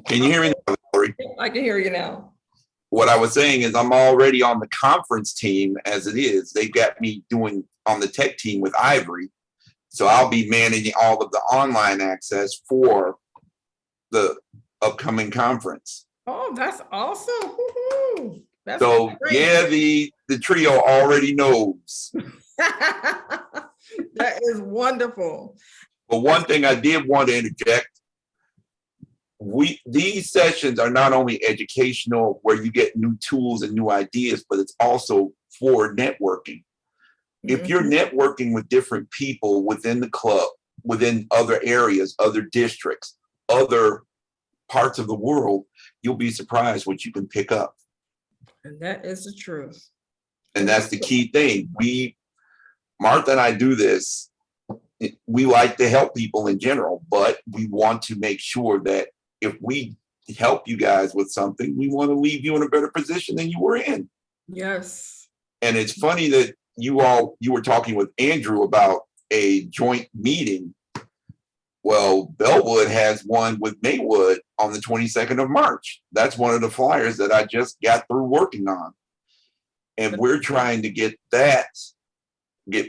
Can you hear me now, Valerie? I can hear you now. What I was saying is I'm already on the conference team as it is. They've got me doing on the tech team with Ivory. So I'll be managing all of the online access for the upcoming conference. Oh, that's awesome. Woo-hoo. That's So great. yeah, the trio already knows. That is wonderful. But one thing I did want to interject, these sessions are not only educational where you get new tools and new ideas, but it's also for networking. If you're networking with different people within the club, within other areas, other districts, other parts of the world, you'll be surprised what you can pick up. And that is the truth. And that's the key thing. Martha and I do this. We like to help people in general, but we want to make sure that if we help you guys with something, we want to leave you in a better position than you were in. Yes. And it's funny that you were talking with Andrew about a joint meeting. Well, Bellwood has one with Maywood on the 22nd of March. That's one of the flyers that I just got through working on. And we're trying to get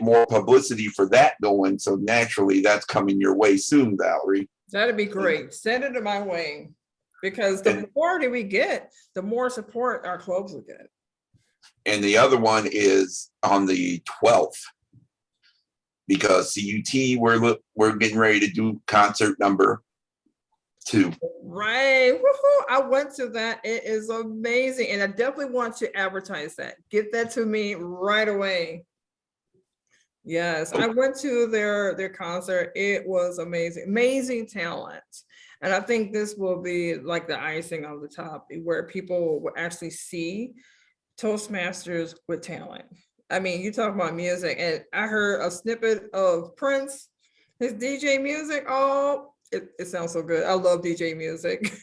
more publicity for that going. So naturally that's coming your way soon, Valerie. That'd be great. Send it my way, because the more that we get, the more support our clubs will get. And the other one is on the 12th, because CUT, we're getting ready to do concert number 2. Right. Woohoo. I went to that. It is amazing. And I definitely want to advertise that. Get that to me right away. Yes, I went to their concert. It was amazing, amazing talent. And I think this will be like the icing on the top, where people will actually see Toastmasters with talent. I mean, you talk about music, and I heard a snippet of Prince, his DJ music. Oh, it sounds so good. I love DJ music.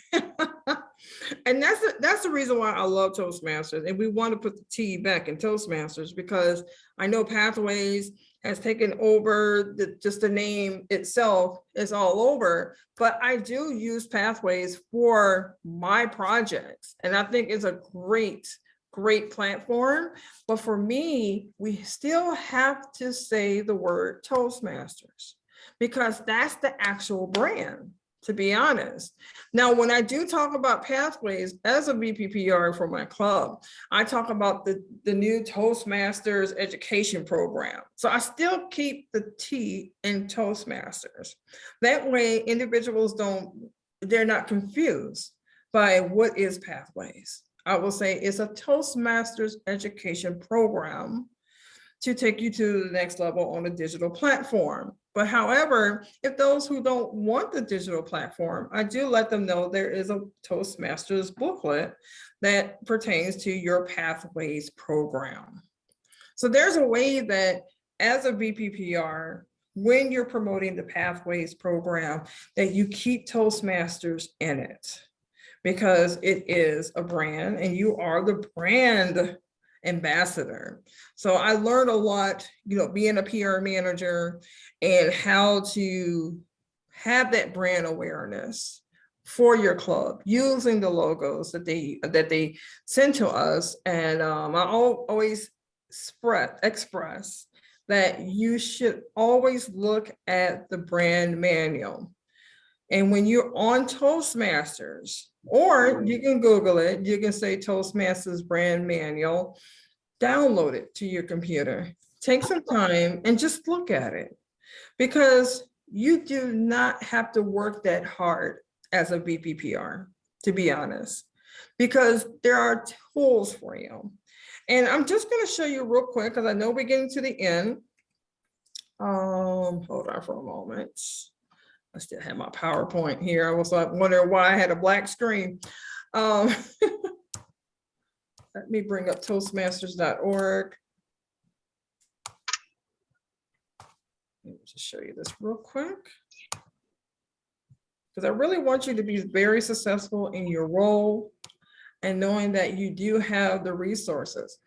And that's the reason why I love Toastmasters. And we want to put the T back in Toastmasters, because I know Pathways has taken over just the name itself is all over, but I do use Pathways for my projects. And I think it's a great platform. But for me, we still have to say the word Toastmasters, because that's the actual brand, to be honest. Now, when I do talk about Pathways as a VPPR for my club, I talk about the new Toastmasters education program. So I still keep the T in Toastmasters. That way individuals they're not confused by what is Pathways. I will say it's a Toastmasters education program to take you to the next level on a digital platform. But however, if those who don't want the digital platform, I do let them know there is a Toastmasters booklet that pertains to your Pathways program. So there's a way that as a VPPR, when you're promoting the Pathways program, that you keep Toastmasters in it, because it is a brand and you are the brand ambassador. So I learned a lot, being a PR manager, and how to have that brand awareness for your club using the logos that they send to us. And I always express that you should always look at the brand manual. And when you're on Toastmasters, or you can Google it, you can say Toastmasters brand manual, download it to your computer, take some time and just look at it, because you do not have to work that hard as a VPPR, to be honest, because there are tools for you. And I'm just going to show you real quick, because I know we're getting to the end. Hold on for a moment. I still have my PowerPoint here. I was wondering why I had a black screen. Let me bring up Toastmasters.org. Let me just show you this real quick, because I really want you to be very successful in your role and knowing that you do have the resources.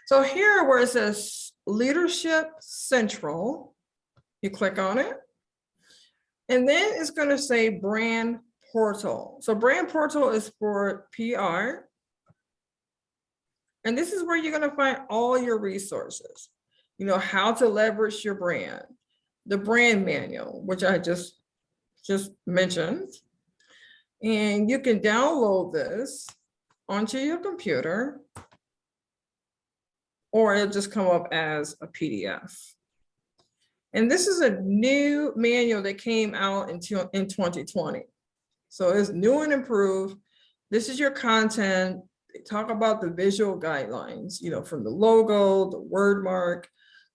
So here where it says Leadership Central, you click on it. And then it's going to say Brand Portal. So Brand Portal is for PR. And this is where you're going to find all your resources. how to leverage your brand, the brand manual, which I just mentioned. And you can download this onto your computer, or it'll just come up as a PDF. And this is a new manual that came out in 2020. So it's new and improved. This is your content. They talk about the visual guidelines, from the logo, the word mark,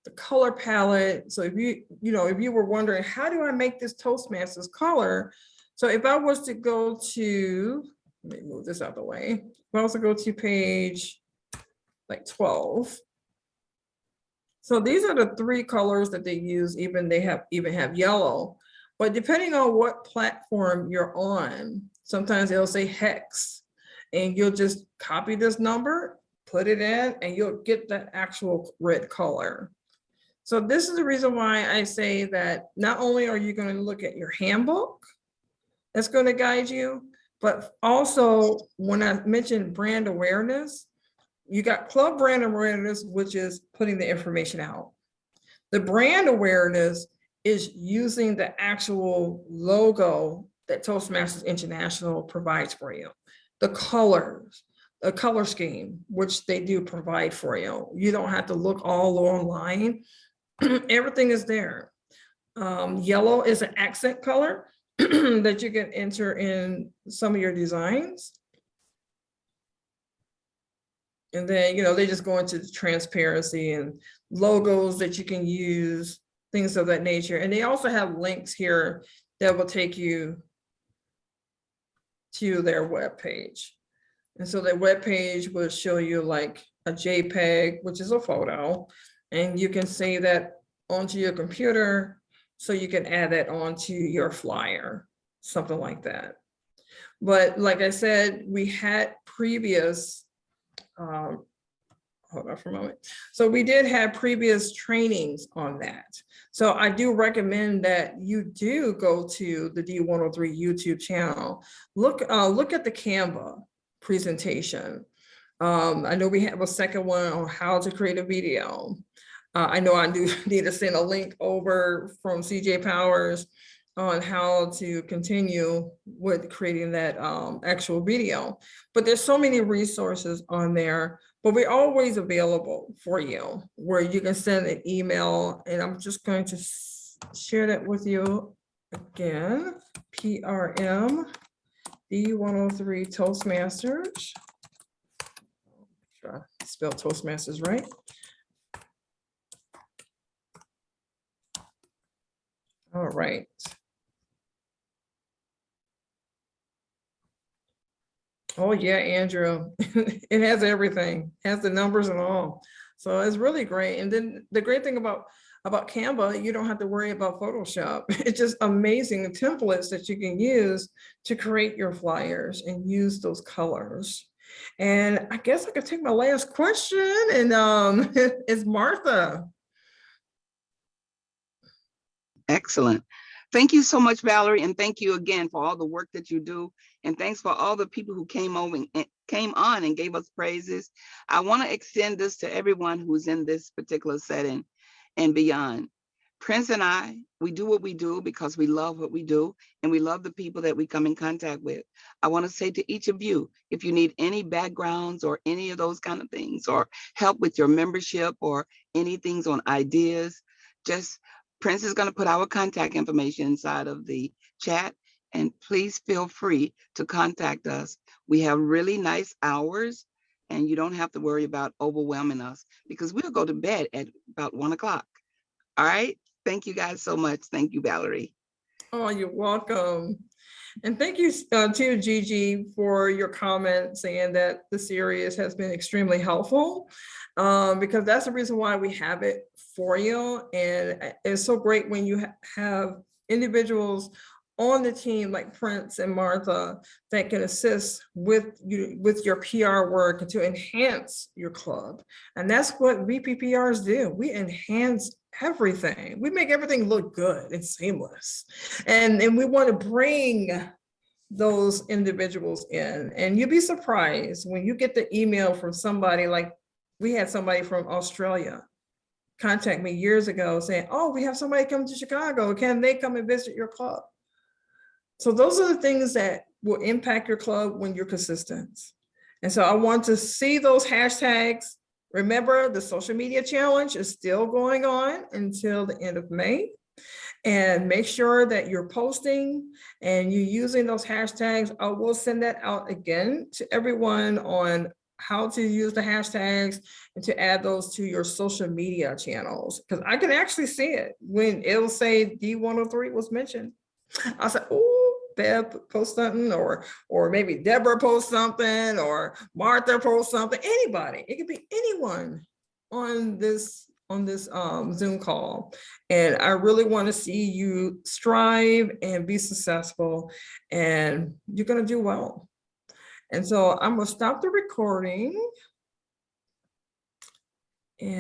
the color palette. So if you were wondering, how do I make this Toastmasters color? So if I was to go to, let me move this out of the way. If I was to go to page like 12. So these are the 3 colors that they use. Even have yellow, but depending on what platform you're on, sometimes they'll say hex, and you'll just copy this number, put it in, and you'll get that actual red color. So this is the reason why I say that not only are you going to look at your handbook that's going to guide you, but also when I mentioned brand awareness, you got club brand awareness, which is putting the information out. The brand awareness is using the actual logo that Toastmasters International provides for you. The colors, the color scheme, which they do provide for you. You don't have to look all online. Everything is there. Yellow is an accent color that you can enter in some of your designs. And then, they just go into the transparency and logos that you can use, things of that nature. And they also have links here that will take you to their webpage. And so their webpage will show you like a JPEG, which is a photo, and you can save that onto your computer so you can add that onto your flyer, something like that. But like I said, we had previous, hold on for a moment. So we did have previous trainings on that. So I do recommend that you do go to the D103 YouTube channel. Look at the Canva presentation. I know we have a second one on how to create a video. I know I do need to send a link over from CJ Powers on how to continue with creating that actual video. But there's so many resources on there, but we're always available for you where you can send an email, and I'm just going to share that with you again. PRM D103 Toastmasters. Sure I spell Toastmasters right. All right. Oh yeah, Andrew, it has everything, has the numbers and all. So it's really great. And then the great thing about Canva, you don't have to worry about Photoshop. It's just amazing templates that you can use to create your flyers and use those colors. And I guess I could take my last question, and it's Martha. Excellent. Thank you so much, Valerie, and thank you again for all the work that you do. And thanks for all the people who came on and gave us praises. I want to extend this to everyone who's in this particular setting and beyond. Prince and I, we do what we do because we love what we do, and we love the people that we come in contact with. I want to say to each of you, if you need any backgrounds or any of those kind of things, or help with your membership or any things on ideas, just Prince is going to put our contact information inside of the chat, and please feel free to contact us. We have really nice hours, and you don't have to worry about overwhelming us because we'll go to bed at about 1 o'clock. All right. Thank you guys so much. Thank you, Valerie. Oh, you're welcome. And thank you to Gigi for your comment saying that the series has been extremely helpful, because that's the reason why we have it for you. And it's so great when you have individuals on the team like Prince and Martha that can assist with your PR work to enhance your club. And that's what VPPRs do. We enhance everything. We make everything look good and seamless. And we want to bring those individuals in. And you'll be surprised when you get the email from somebody, like we had somebody from Australia contact me years ago saying, oh, we have somebody come to Chicago. Can they come and visit your club? So those are the things that will impact your club when you're consistent. And so I want to see those hashtags. Remember, the social media challenge is still going on until the end of May. And make sure that you're posting and you're using those hashtags. I will send that out again to everyone on how to use the hashtags and to add those to your social media channels. Because I can actually see it when it'll say D103 was mentioned. I said, oh, Bev post something, or maybe Deborah post something, or Martha post something, anybody. It could be anyone on this Zoom call. And I really want to see you strive and be successful, and you're going to do well. And so I'm going to stop the recording. And